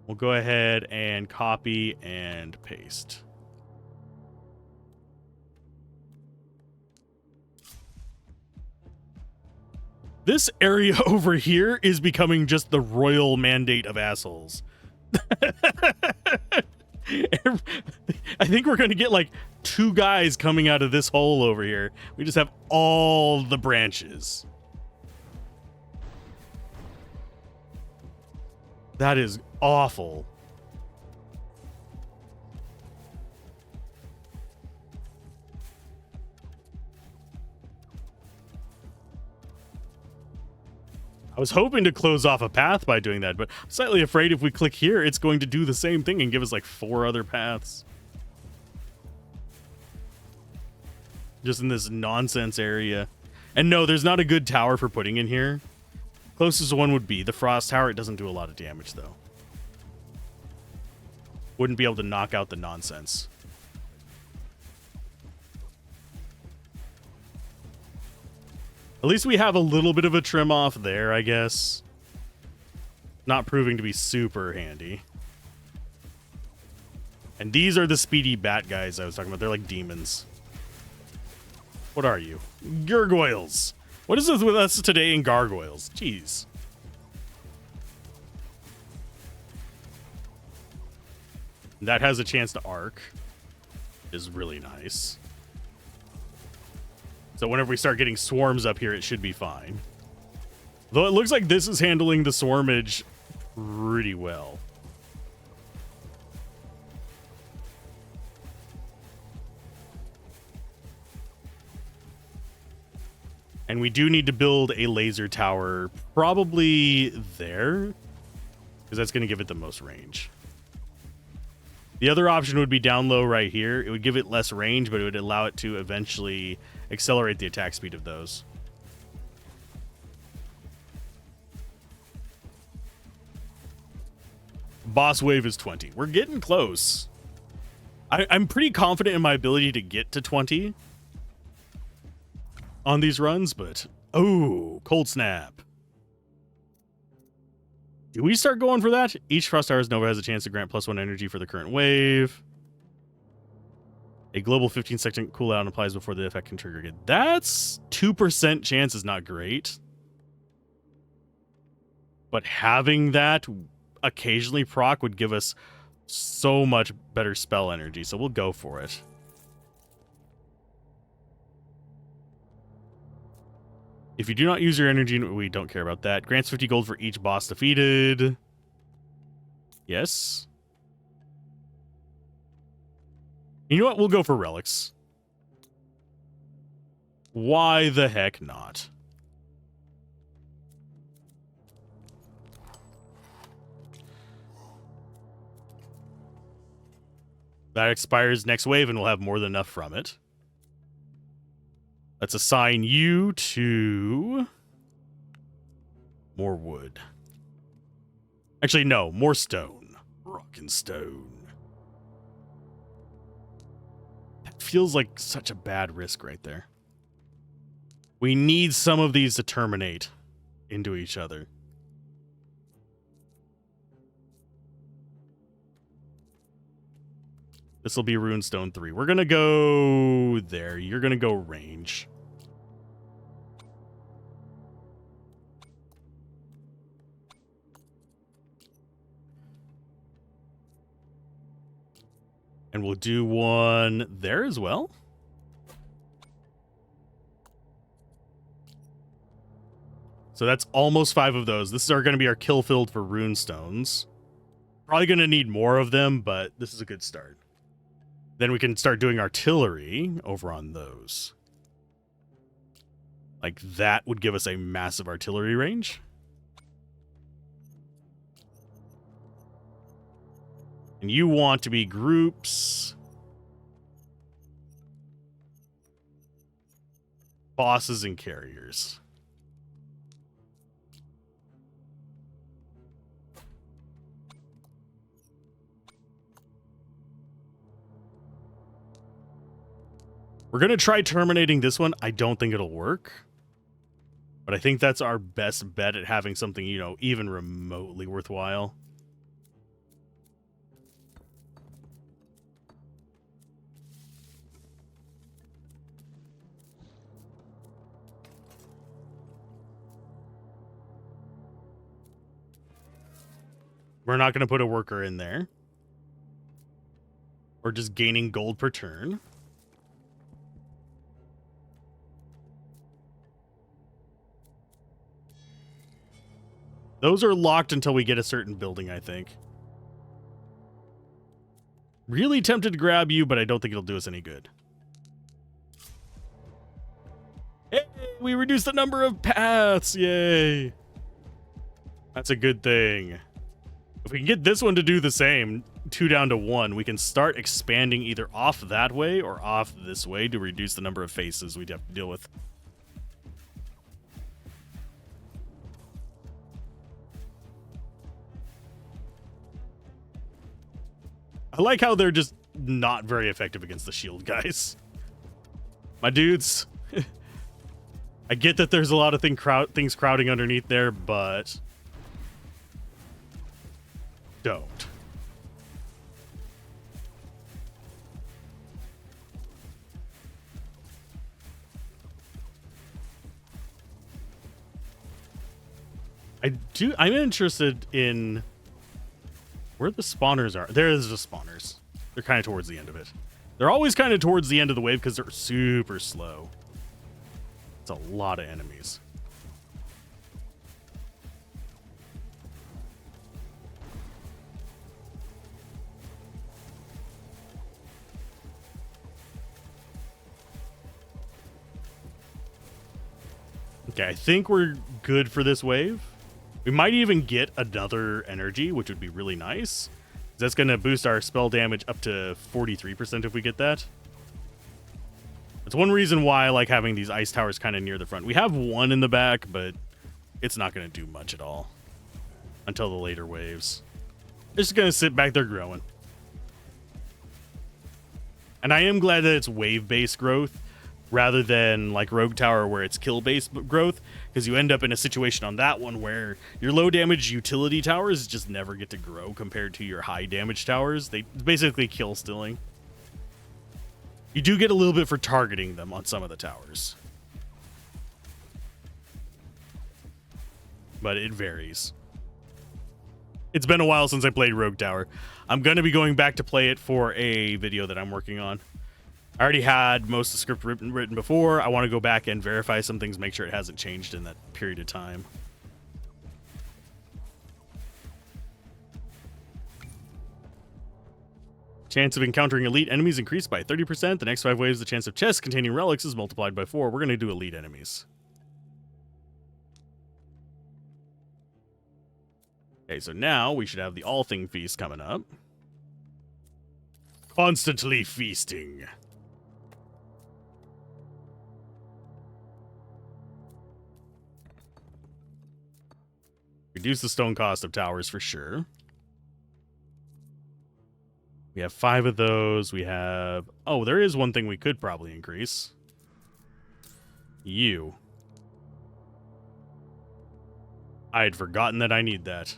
Speaker 1: We'll go ahead and copy and paste. This area over here is becoming just the royal mandate of assholes. I think we're going to get like 2 guys coming out of this hole over here. We just have all the branches. That is awful. I was hoping to close off a path by doing that, but I'm slightly afraid if we click here, it's going to do the same thing and give us like 4 other paths. Just in this nonsense area. And no, there's not a good tower for putting in here. Closest one would be the Frost Tower. It doesn't do a lot of damage, though. Wouldn't be able to knock out the nonsense. At least we have a little bit of a trim off there, I guess. Not proving to be super handy. And these are the speedy bat guys I was talking about. They're like demons. What are you? Gargoyles. What is this with us today in gargoyles? Jeez. That has a chance to arc. Is really nice. So whenever we start getting swarms up here, it should be fine. Though it looks like this is handling the swarmage pretty well. And we do need to build a laser tower probably there, because that's going to give it the most range. The other option would be down low right here. It would give it less range, but it would allow it to eventually accelerate the attack speed of those. Boss wave is 20. We're getting close. I'm pretty confident in my ability to get to 20 on these runs, but oh, cold snap. Do we start going for that? Each Frost Towers Nova has a chance to grant +1 energy for the current wave. A global 15-second cooldown applies before the effect can trigger again. That's 2% chance is not great. But having that occasionally proc would give us so much better spell energy, so we'll go for it. If you do not use your energy, we don't care about that. Grants 50 gold for each boss defeated. Yes. You know what? We'll go for relics. Why the heck not? That expires next wave, and we'll have more than enough from it. Let's assign you to more wood. Actually, no, more stone. Rock and stone. That feels like such a bad risk right there. We need some of these to terminate into each other. This will be Runestone 3. We're going to go there. You're going to go range. And we'll do one there as well. So that's almost 5 of those. This is going to be our kill field for runestones. Probably going to need more of them, but this is a good start. Then we can start doing artillery over on those. Like that would give us a massive artillery range. And you want to be groups. Bosses and carriers. We're going to try terminating this one. I don't think it'll work. But I think that's our best bet at having something, you know, even remotely worthwhile. We're not going to put a worker in there. We're just gaining gold per turn. Those are locked until we get a certain building, I think. Really tempted to grab you, but I don't think it'll do us any good. Hey, we reduced the number of paths. Yay. That's a good thing. If we can get this one to do the same, 2 down to 1, we can start expanding either off that way or off this way to reduce the number of faces we'd have to deal with. I like how they're just not very effective against the shield guys. My dudes. I get that there's a lot of things crowding underneath there, but don't. I'm interested in where the spawners are. There's the spawners. They're kind of towards the end of it. They're always kind of towards the end of the wave because they're super slow. It's a lot of enemies. Okay, I think we're good for this wave. We might even get another energy, which would be really nice. That's going to boost our spell damage up to 43% if we get that. That's one reason why I like having these ice towers kind of near the front. We have one in the back, but it's not going to do much at all until the later waves. They're just going to sit back there growing. And I am glad that it's wave-based growth. rather than like Rogue Tower where it's kill-based growth, because you end up in a situation on that one where your low-damage utility towers just never get to grow compared to your high-damage towers. They basically kill-stealing. You do get a little bit for targeting them on some of the towers, but it varies. It's been a while since I played Rogue Tower. I'm going to be going back to play it for a video that I'm working on. I already had most of the script written before. I want to go back and verify some things, make sure it hasn't changed in that period of time. Chance of encountering elite enemies increased by 30%. The next 5 waves, the chance of chests containing relics is multiplied by 4. We're going to do elite enemies. Okay, so now we should have the All Thing Feast coming up. Constantly feasting. Reduce the stone cost of towers for sure. We have 5 of those. We have... Oh, there is one thing we could probably increase. You. I had forgotten that I need that.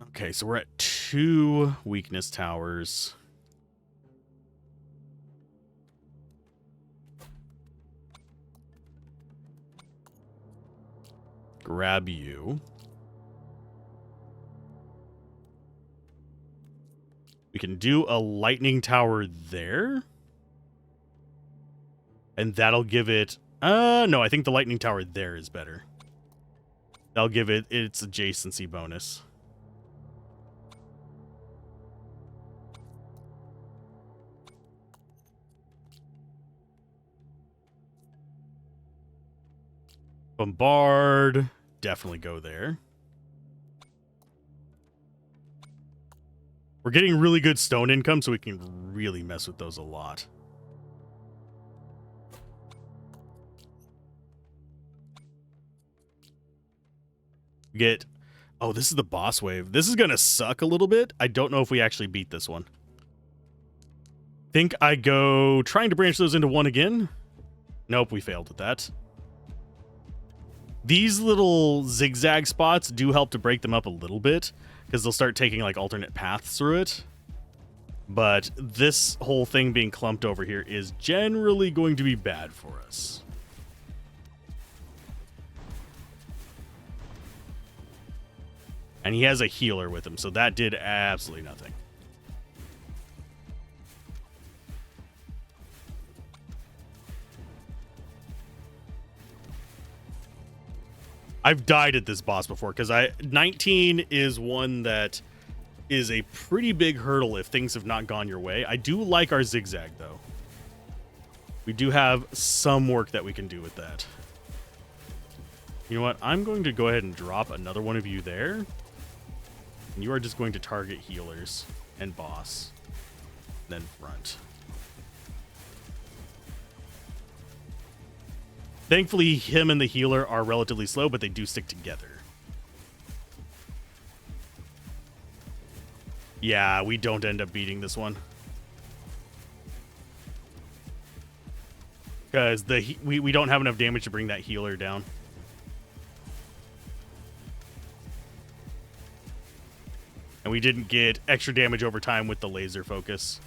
Speaker 1: Okay, so we're at 2 weakness towers. Grab you. We can do a lightning tower there. And that'll give it... no, I think the lightning tower there is better. That'll give it its adjacency bonus. Bombard. Definitely go there. We're getting really good stone income, so we can really mess with those a lot. Get... Oh, this is the boss wave. This is going to suck a little bit. I don't know if we actually beat this one. Think I go trying to branch those into one again? Nope, we failed at that. These little zigzag spots do help to break them up a little bit, because they'll start taking like alternate paths through it. But this whole thing being clumped over here is generally going to be bad for us. And he has a healer with him, so that did absolutely nothing. I've died at this boss before, because 19 is one that is a pretty big hurdle if things have not gone your way. I do like our zigzag, though. We do have some work that we can do with that. You know what? I'm going to go ahead and drop another one of you there. And you are just going to target healers and boss. Then front. Thankfully, him and the healer are relatively slow, but they do stick together. Yeah, we don't end up beating this one. Because we don't have enough damage to bring that healer down. And we didn't get extra damage over time with the laser focus.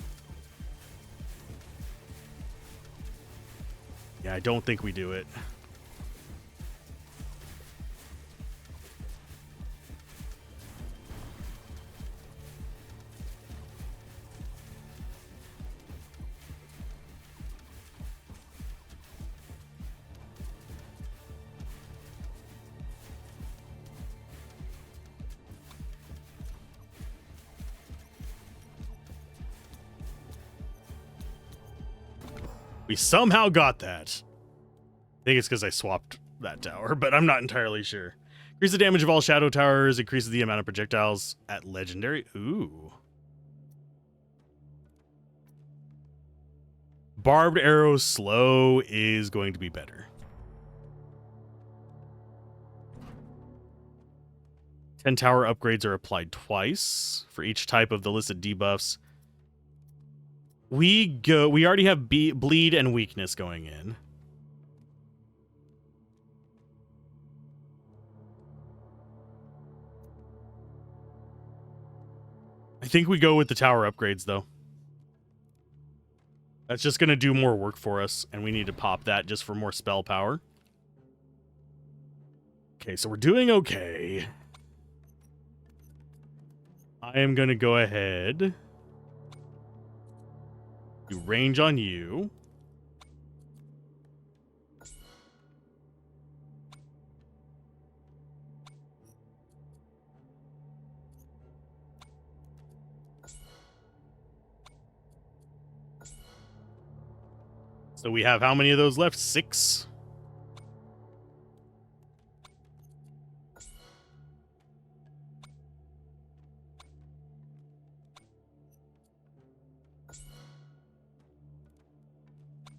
Speaker 1: Yeah, I don't think we do it. We somehow got that. I think it's because I swapped that tower, but I'm not entirely sure. Increase the damage of all shadow towers, increases the amount of projectiles at legendary. Ooh. Barbed arrow slow is going to be better. 10 tower upgrades are applied twice for each type of the listed debuffs. We already have bleed and weakness going in. I think we go with the tower upgrades, though. That's just going to do more work for us, and we need to pop that just for more spell power. Okay, so we're doing okay. I am going to go ahead. Do range on you. So we have how many of those left? 6.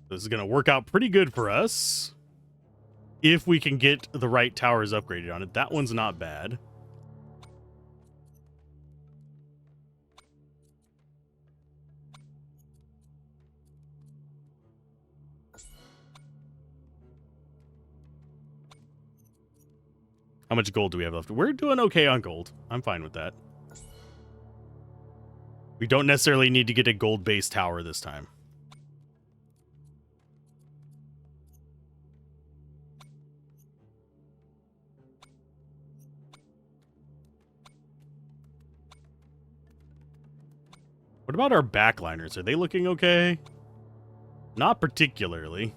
Speaker 1: This is going to work out pretty good for us if we can get the right towers upgraded on it. That one's not bad. How much gold do we have left? We're doing okay on gold. I'm fine with that. We don't necessarily need to get a gold-based tower this time. What about our backliners? Are they looking okay? Not particularly.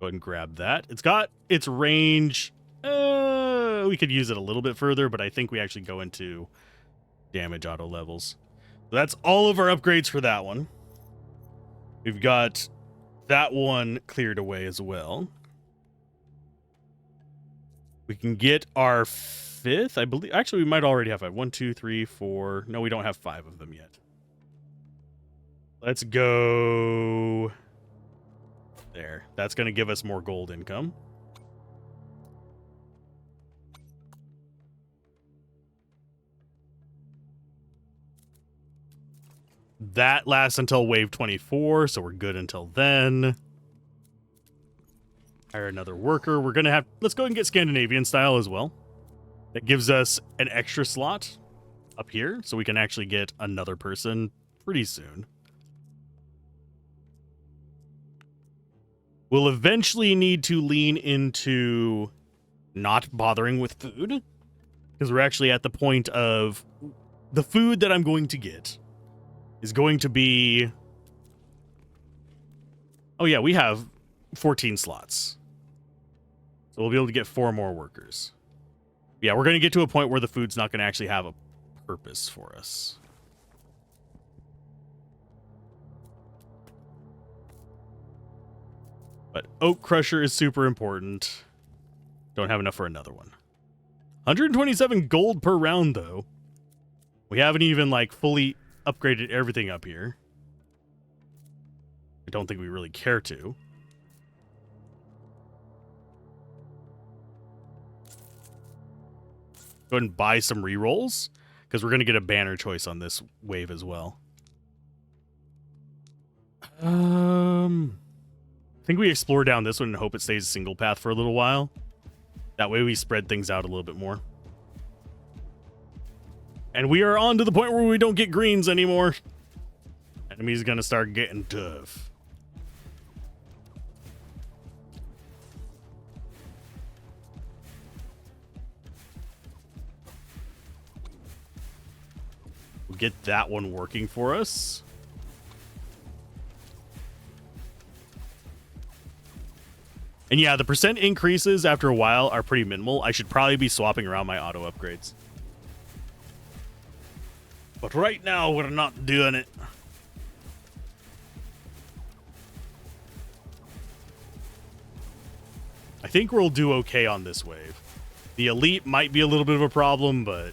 Speaker 1: Go ahead and grab that. It's got its range. We could use it a little bit further, but I think we actually go into damage auto levels. So that's all of our upgrades for that one. We've got that one cleared away as well. We can get our 5th, I believe. Actually, we might already have 5. 1, 2, 3, 4. No, we don't have 5 of them yet. Let's go there. That's going to give us more gold income. That lasts until wave 24, so we're good until then. Hire another worker. We're going to have... Let's go ahead and get Scandinavian style as well. That gives us an extra slot up here, so we can actually get another person pretty soon. We'll eventually need to lean into not bothering with food, because we're actually at the point of the food that I'm going to get is going to be... Oh yeah, we have 14 slots. So we'll be able to get 4 more workers. Yeah, we're going to get to a point where the food's not going to actually have a purpose for us. But Oak Crusher is super important. Don't have enough for another one. 127 gold per round, though. We haven't even, like, fully upgraded everything up here. I don't think we really care to. Go ahead and buy some rerolls, because we're going to get a banner choice on this wave as well. I think we explore down this one and hope it stays a single path for a little while. That way we spread things out a little bit more. And we are on to the point where we don't get greens anymore. Enemy's going to start getting tough. We'll get that one working for us. And yeah, the percent increases after a while are pretty minimal. I should probably be swapping around my auto upgrades. But right now, we're not doing it. I think we'll do okay on this wave. The elite might be a little bit of a problem, but...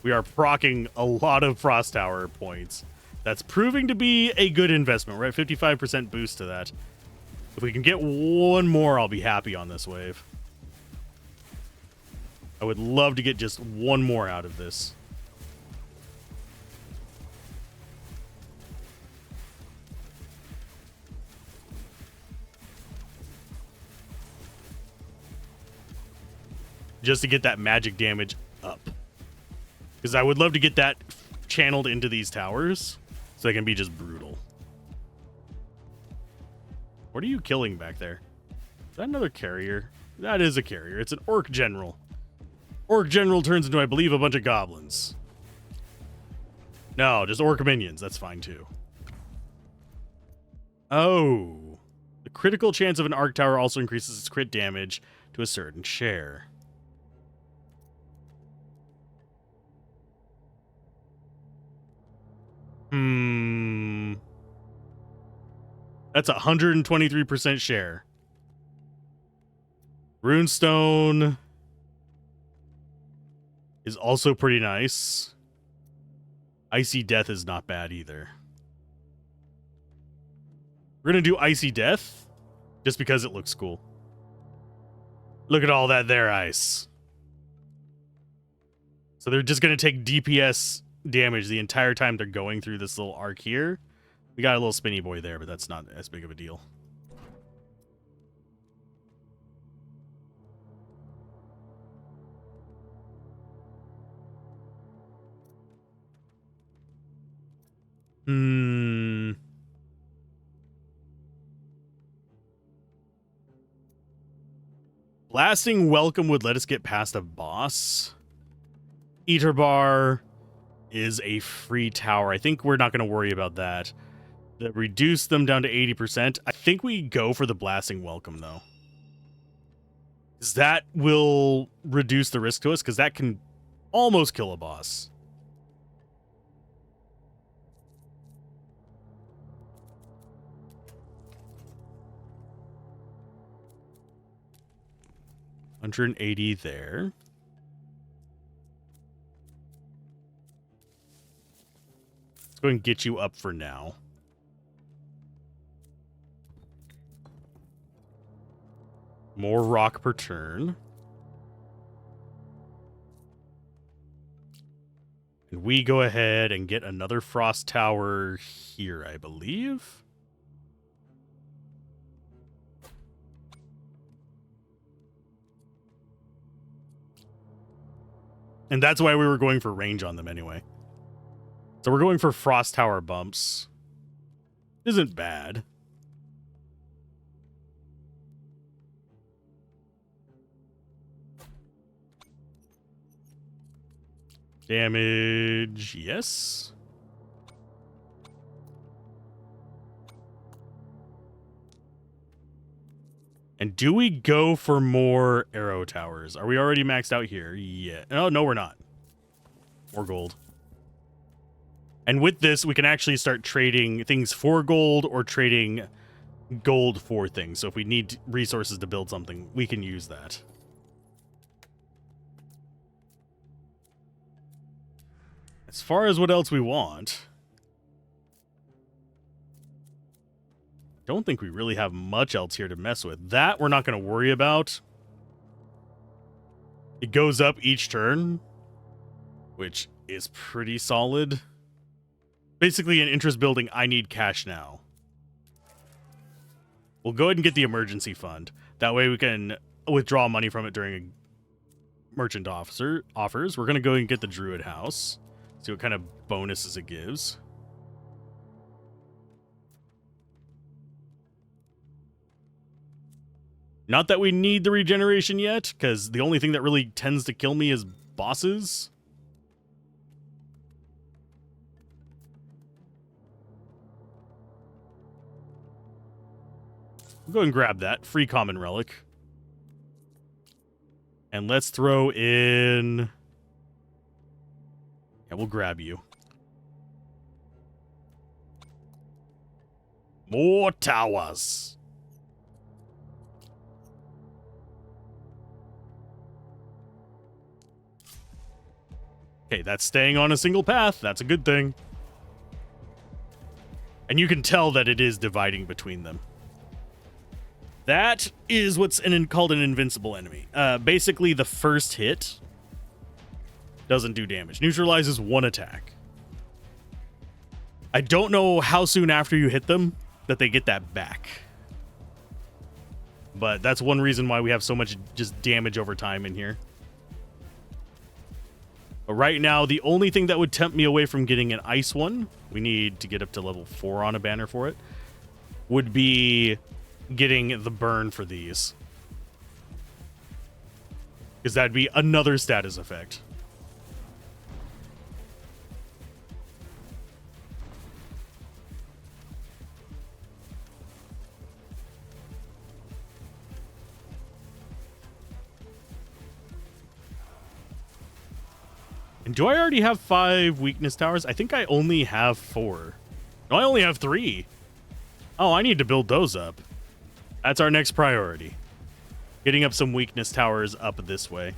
Speaker 1: we are proccing a lot of Frost Tower points. That's proving to be a good investment. We're at 55% boost to that. If we can get one more, I'll be happy on this wave. I would love to get just one more out of this. Just to get that magic damage up. Because I would love to get that channeled into these towers so they can be just brutal. What are you killing back there? Is that another carrier? That is a carrier. It's an orc general. Orc general turns into, I believe, a bunch of goblins. No, just orc minions. That's fine too. Oh. The critical chance of an arc tower also increases its crit damage to a certain share. That's a 123% share. Runestone is also pretty nice. Icy Death is not bad either. We're going to do Icy Death just because it looks cool. Look at all that there, ice. So they're just going to take DPS damage the entire time they're going through this little arc here. We got a little spinny boy there, but that's not as big of a deal. Blasting Welcome would let us get past a boss. Eater Bar is a free tower. I think we're not going to worry about that. Reduce them down to 80%. I think we go for the Blasting Welcome, though. Because that will reduce the risk to us, because that can almost kill a boss. $180 there. Let's go and get you up for now. More rock per turn. And we go ahead and get another frost tower here, I believe. And that's why we were going for range on them anyway. So we're going for frost tower bumps. Isn't bad. Damage, yes. And do we go for more arrow towers? Are we already maxed out here? Yeah. Oh, no, we're not. More gold. And with this, we can actually start trading things for gold or trading gold for things. So if we need resources to build something, we can use that. As far as what else we want, don't think we really have much else here to mess with. That we're not going to worry about. It goes up each turn, which is pretty solid. Basically, an interest building, I need cash now. We'll go ahead and get the emergency fund. That way we can withdraw money from it during a merchant offers. We're going to go and get the Druid House. See what kind of bonuses it gives. Not that we need the regeneration yet, because the only thing that really tends to kill me is bosses. Go and grab that. Free common relic. And let's throw in... Yeah, we'll grab you. More towers. Okay, that's staying on a single path. That's a good thing. And you can tell that it is dividing between them. That is what's called an invincible enemy. Basically, the first hit doesn't do damage. Neutralizes one attack. I don't know how soon after you hit them that they get that back. But that's one reason why we have so much just damage over time in here. But right now, the only thing that would tempt me away from getting an ice one, we need to get up to level 4 on a banner for it, would be getting the burn for these. Because that'd be another status effect. And do I already have 5 weakness towers? I think I only have 4. No, I only have 3. Oh, I need to build those up. That's our next priority. Getting up some weakness towers up this way.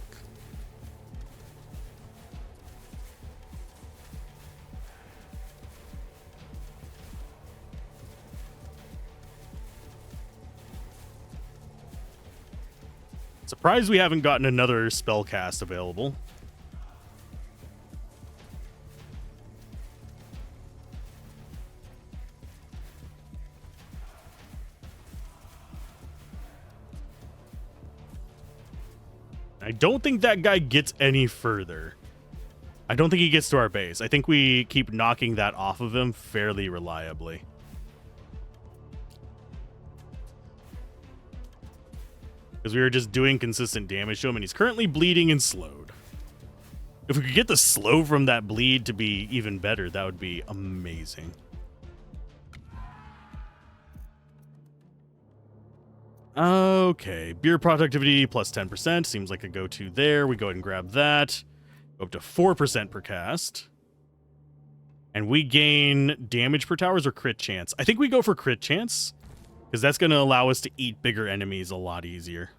Speaker 1: Surprised we haven't gotten another spell cast available. I don't think that guy gets any further. I don't think he gets to our base. I think we keep knocking that off of him fairly reliably. Because we were just doing consistent damage to him, and he's currently bleeding and slowed. If we could get the slow from that bleed to be even better, that would be amazing. Okay, beer productivity plus 10%. Seems like a go-to there. We go ahead and grab that. Go up to 4% per cast. And we gain damage per towers or crit chance. I think we go for crit chance, because that's going to allow us to eat bigger enemies a lot easier.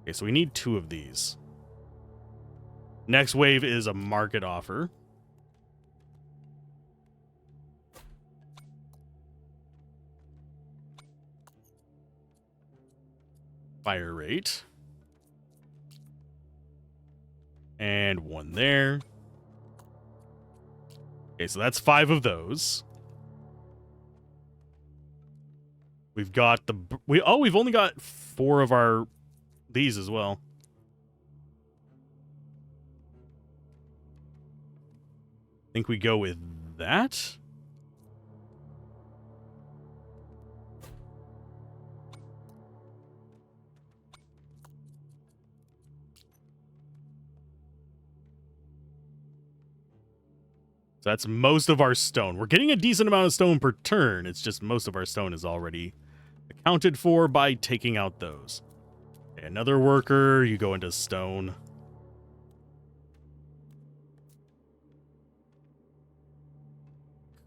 Speaker 1: Okay, so we need 2 of these. Next wave is a market offer. Fire rate. And 1 there. Okay, so that's 5 of those. We've got the... we've only got 4 of our... these as well. I think we go with that. So that's most of our stone. We're getting a decent amount of stone per turn. It's just most of our stone is already accounted for by taking out those. Okay, another worker, you go into stone.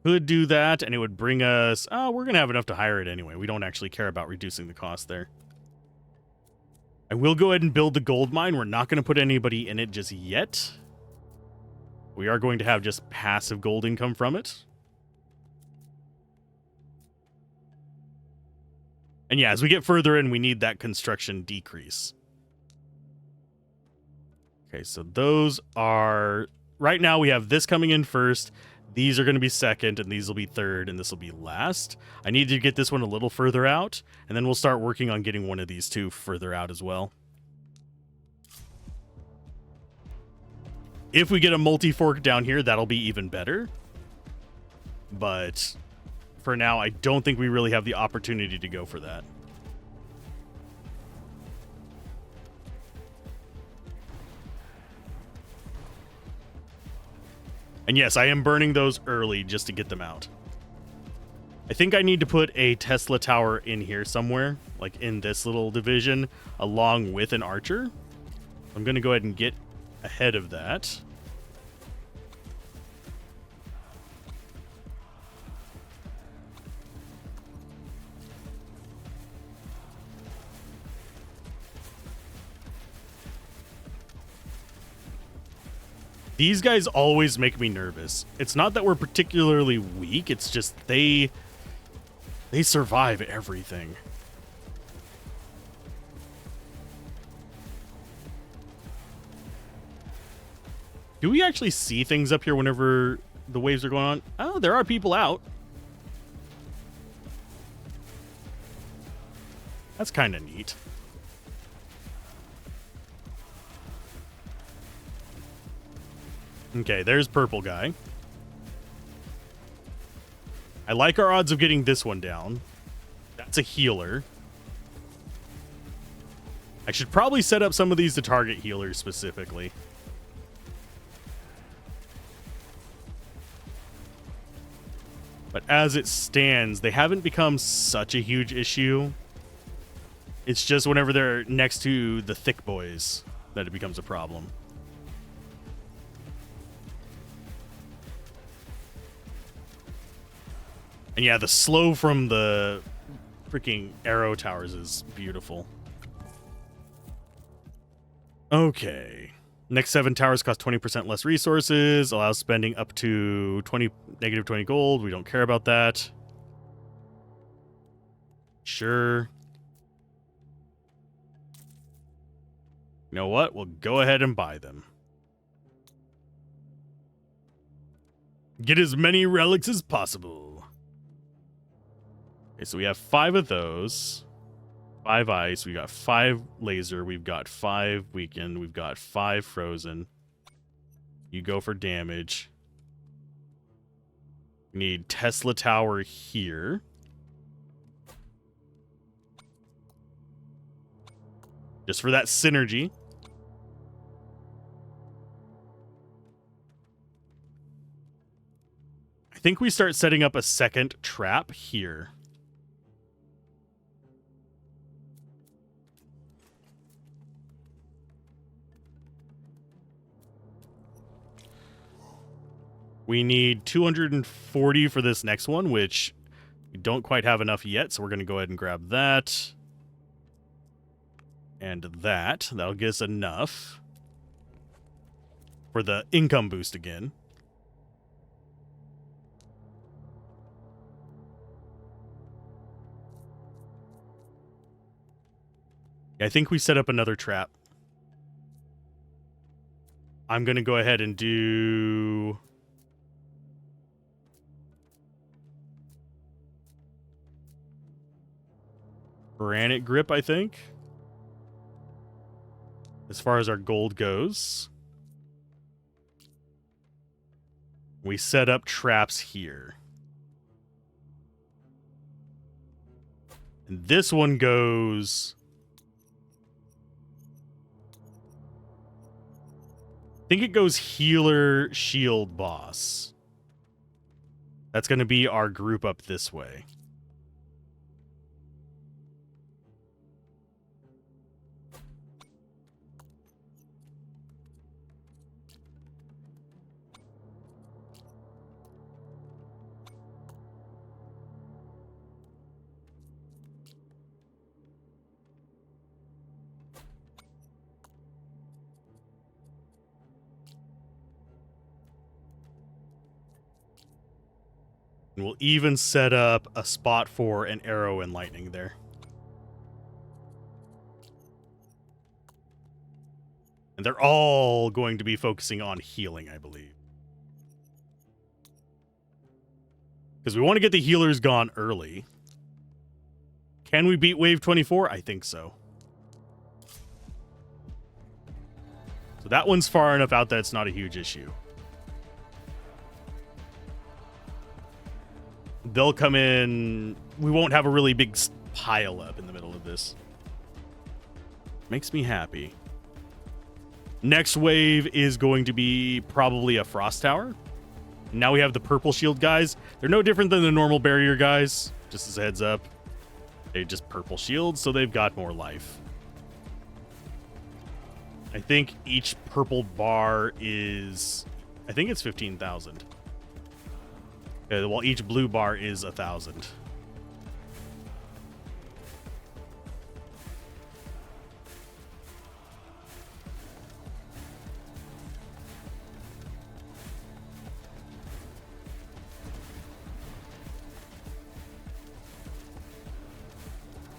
Speaker 1: Could do that, and it would bring us... oh, we're going to have enough to hire it anyway. We don't actually care about reducing the cost there. I will go ahead and build the gold mine. We're not going to put anybody in it just yet. We are going to have just passive gold income from it. And yeah, as we get further in, we need that construction decrease. Okay, so those are... right now we have this coming in first. These are going to be second, and these will be third, and this will be last. I need to get this one a little further out, and then we'll start working on getting one of these 2 further out as well. If we get a multi-fork down here, that'll be even better. But for now, I don't think we really have the opportunity to go for that. And yes, I am burning those early just to get them out. I think I need to put a Tesla tower in here somewhere, like in this little division, along with an archer. I'm going to go ahead and get ahead of that. These guys always make me nervous. It's not that we're particularly weak, it's just they They survive everything. Do we actually see things up here whenever the waves are going on? Oh, there are people out. That's kind of neat. Okay, there's purple guy. I like our odds of getting this one down. That's a healer. I should probably set up some of these to target healers specifically. But as it stands, they haven't become such a huge issue. It's just whenever they're next to the thick boys that it becomes a problem. And yeah, the slow from the freaking arrow towers is beautiful. Okay. Next 7 towers cost 20% less resources, allows spending up to negative 20 gold. We don't care about that. Sure. You know what? We'll go ahead and buy them. Get as many relics as possible. Okay, so we have 5 of those. 5 ice. We got 5 laser. We've got 5 weakened. We've got 5 frozen. You go for damage. We need Tesla Tower here. Just for that synergy. I think we start setting up a second trap here. We need 240 for this next one, which we don't quite have enough yet, so we're going to go ahead and grab that. And that. That'll get us enough for the income boost again. I think we set up another trap. I'm going to go ahead and do... Granite Grip, I think. As far as our gold goes. We set up traps here. And this one goes... I think it goes healer, shield, boss. That's going to be our group up this way. And we'll even set up a spot for an arrow and lightning there. And they're all going to be focusing on healing, I believe. Because we want to get the healers gone early. Can we beat Wave 24? I think so. So that one's far enough out that it's not a huge issue. They'll come in. We won't have a really big pile up in the middle of this. Makes me happy. Next wave is going to be probably a frost tower. Now we have the purple shield guys. They're no different than the normal barrier guys. Just as a heads up. They just purple shields, so they've got more life. I think each purple bar is... I think it's 15,000. While each blue bar is 1,000.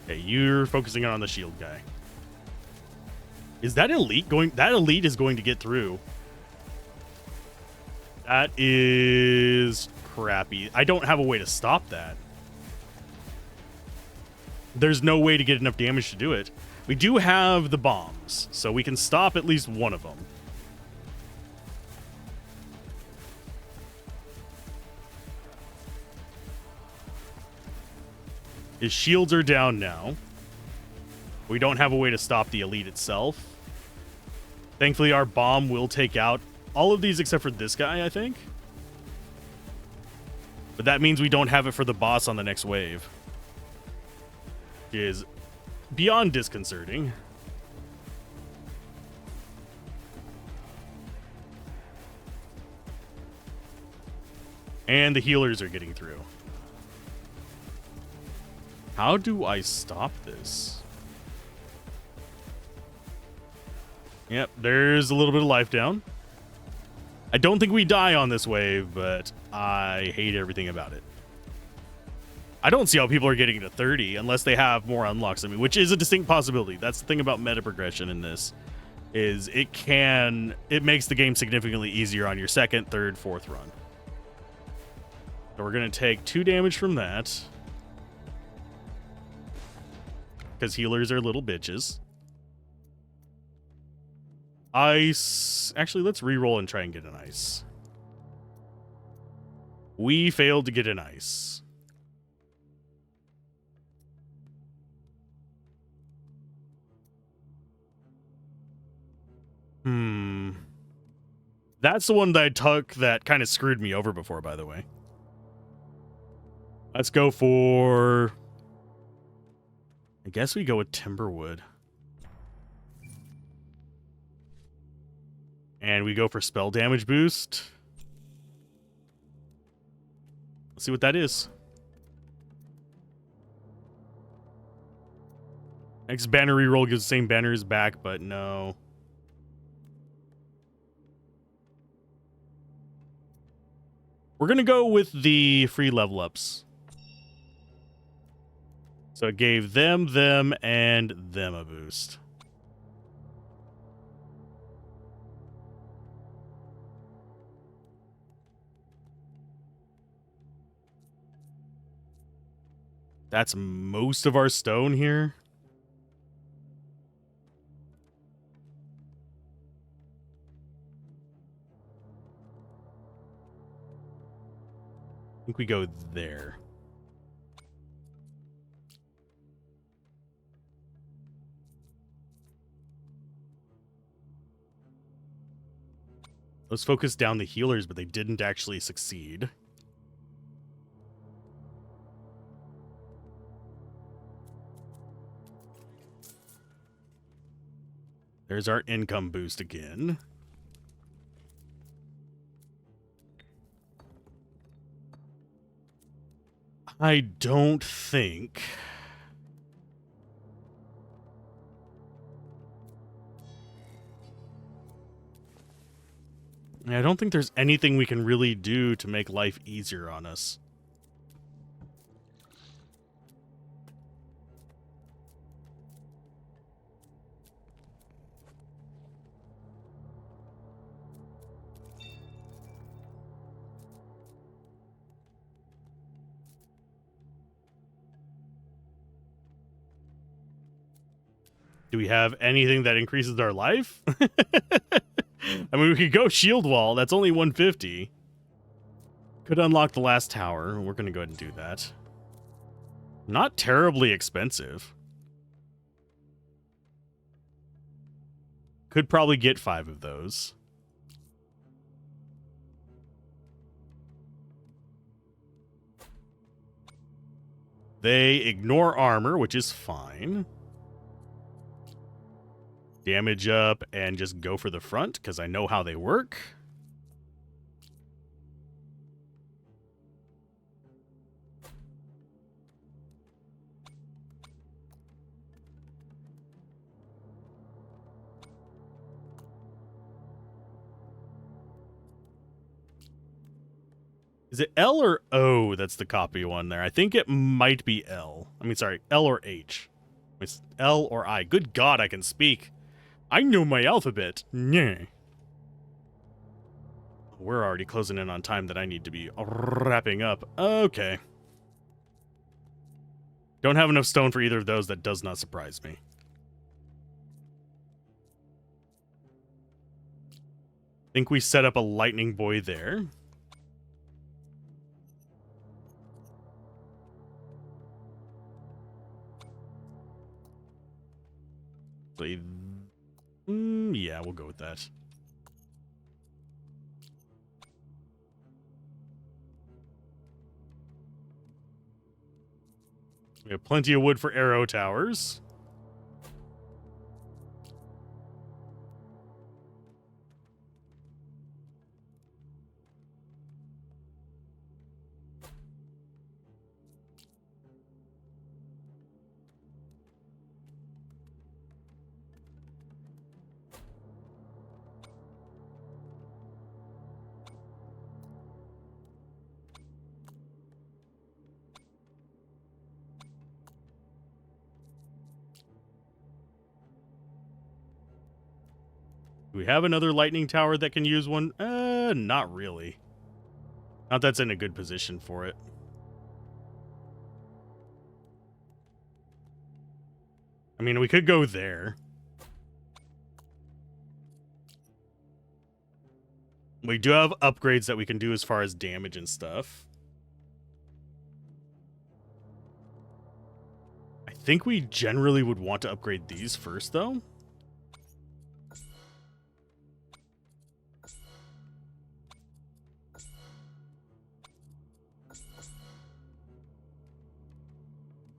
Speaker 1: Okay, you're focusing on the shield guy. Is that elite going? That elite is going to get through. That is crappy. I don't have a way to stop that. There's no way to get enough damage to do it. We do have the bombs, so we can stop at least one of them. His shields are down now. We don't have a way to stop the elite itself. Thankfully, our bomb will take out all of these except for this guy, I think. But that means we don't have it for the boss on the next wave. Which is beyond disconcerting. And the healers are getting through. How do I stop this? Yep, there's a little bit of life down. I don't think we die on this wave, but I hate everything about it. I don't see how people are getting to 30 unless they have more unlocks than me, which is a distinct possibility. That's the thing about meta progression in this, is it makes the game significantly easier on your second, third, fourth run. So we're going to take 2 damage from that, because healers are little bitches. Ice. Actually, let's reroll and try and get an ice. We failed to get an ice. That's the one that I took that kind of screwed me over before, by the way. Let's go for... I guess we go with Timberwood. And we go for spell damage boost. Let's see what that is. Next banner reroll gives the same banners back, but no. We're going to go with the free level ups. So it gave them, and them a boost. That's most of our stone here. I think we go there. Let's focus down the healers, but they didn't actually succeed. There's our income boost again. I don't think... I don't think there's anything we can really do to make life easier on us. Do we have anything that increases our life? I mean, we could go shield wall. That's only 150. Could unlock the last tower. We're going to go ahead and do that. Not terribly expensive. Could probably get 5 of those. They ignore armor, which is fine. Damage up and just go for the front because I know how they work. Is it L or O that's the copy one there? I think it might be L. I mean, sorry, L or H. It's L or I. Good God, I can speak. I know my alphabet. Yeah. We're already closing in on time that I need to be wrapping up. Okay. Don't have enough stone for either of those. That does not surprise me. Think we set up a lightning boy there. Yeah, we'll go with that. We have plenty of wood for arrow towers. Do we have another lightning tower that can use one? Not really. Not that's in a good position for it. I mean, we could go there. We do have upgrades that we can do as far as damage and stuff. I think we generally would want to upgrade these first, though.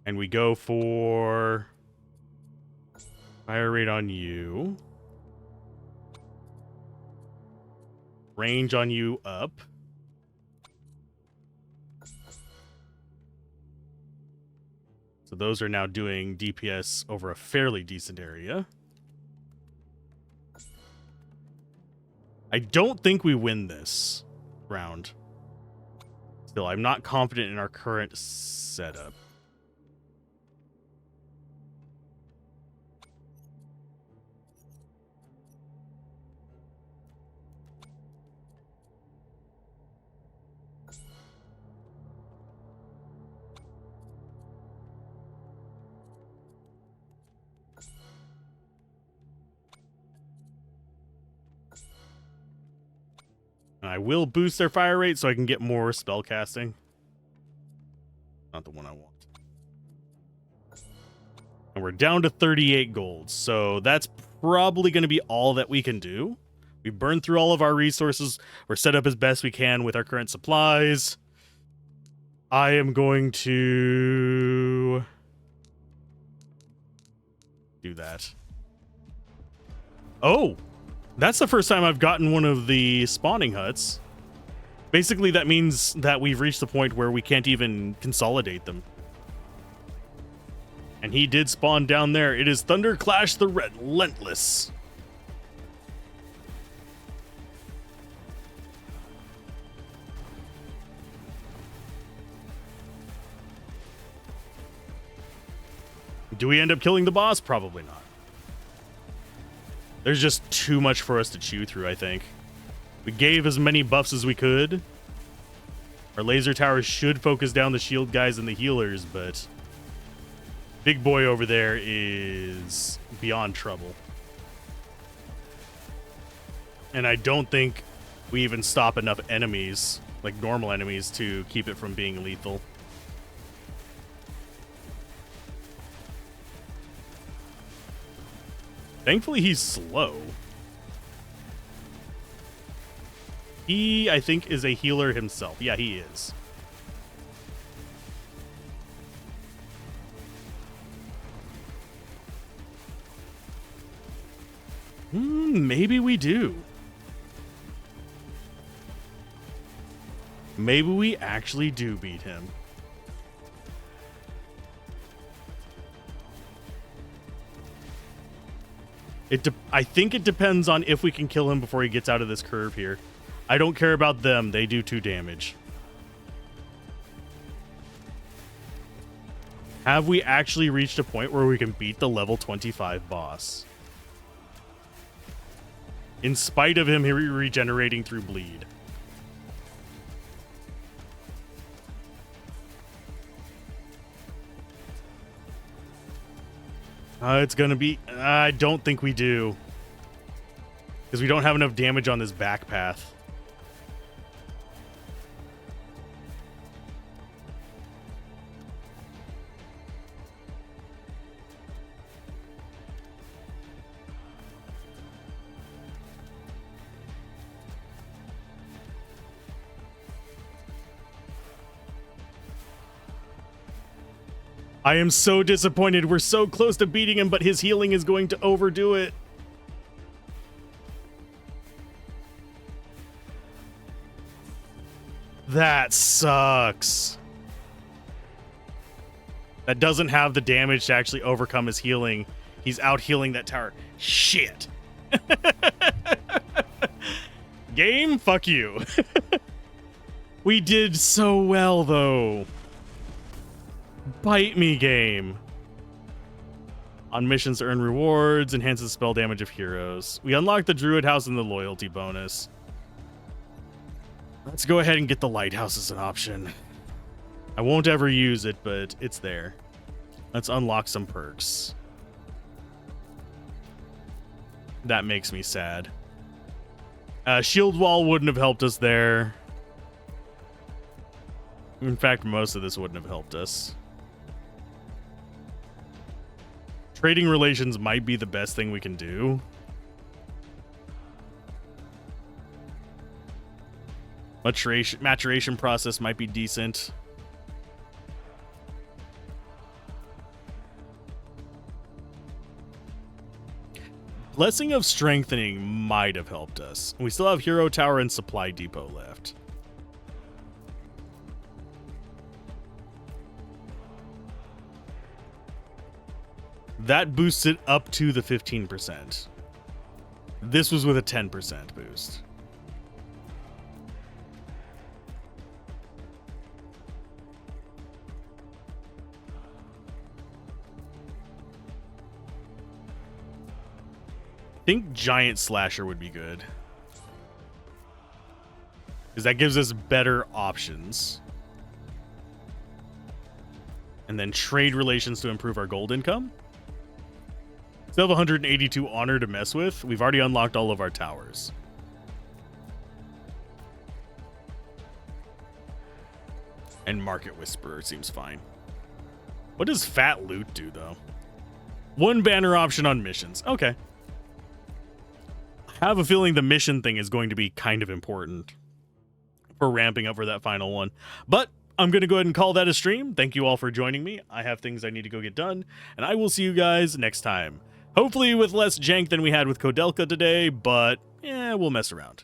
Speaker 1: And we go for fire rate on you. Range on you up. So those are now doing DPS over a fairly decent area. I don't think we win this round. Still, I'm not confident in our current setup. I will boost their fire rate so I can get more spell casting. Not the one I want. And we're down to 38 gold, so that's probably going to be all that we can do. We burned through all of our resources. We're set up as best we can with our current supplies. I am going to do that. Oh! That's the first time I've gotten one of the spawning huts. Basically, that means that we've reached the point where we can't even consolidate them. And he did spawn down there. It is Thunderclash the Relentless. Do we end up killing the boss? Probably not. There's just too much for us to chew through, I think. We gave as many buffs as we could. Our laser towers should focus down the shield guys and the healers, but big boy over there is beyond trouble. And I don't think we even stop enough enemies, like normal enemies, to keep it from being lethal. Thankfully, he's slow. He, I think, is a healer himself. Yeah, he is. Maybe we do. Maybe we actually do beat him. I think it depends on if we can kill him before he gets out of this curve here. I don't care about them. They do 2 damage. Have we actually reached a point where we can beat the level 25 boss? In spite of him regenerating through bleed. It's gonna be... I don't think we do. Because we don't have enough damage on this back path. I am so disappointed. We're so close to beating him, but his healing is going to overdo it. That sucks. That doesn't have the damage to actually overcome his healing. He's out healing that tower. Shit. Game, fuck you. We did so well, though. Bite me, game. On missions to earn rewards, enhances spell damage of heroes. We unlock the Druid House and the loyalty bonus. Let's go ahead and get the lighthouse as an option. I won't ever use it, but it's there. Let's unlock some perks. That makes me sad. Shield wall wouldn't have helped us there. In fact, most of this wouldn't have helped us. Trading relations might be the best thing we can do. Maturation process might be decent. Blessing of Strengthening might have helped us. We still have Hero Tower and Supply Depot left. That boosts it up to the 15%. This was with a 10% boost. I think Giant Slasher would be good. Because that gives us better options. And then trade relations to improve our gold income. Still have 182 honor to mess with. We've already unlocked all of our towers. And Market Whisperer seems fine. What does Fat Loot do, though? One banner option on missions. Okay. I have a feeling the mission thing is going to be kind of important for ramping up for that final one. But I'm going to go ahead and call that a stream. Thank you all for joining me. I have things I need to go get done. And I will see you guys next time. Hopefully with less jank than we had with Kodelka today, but yeah, we'll mess around.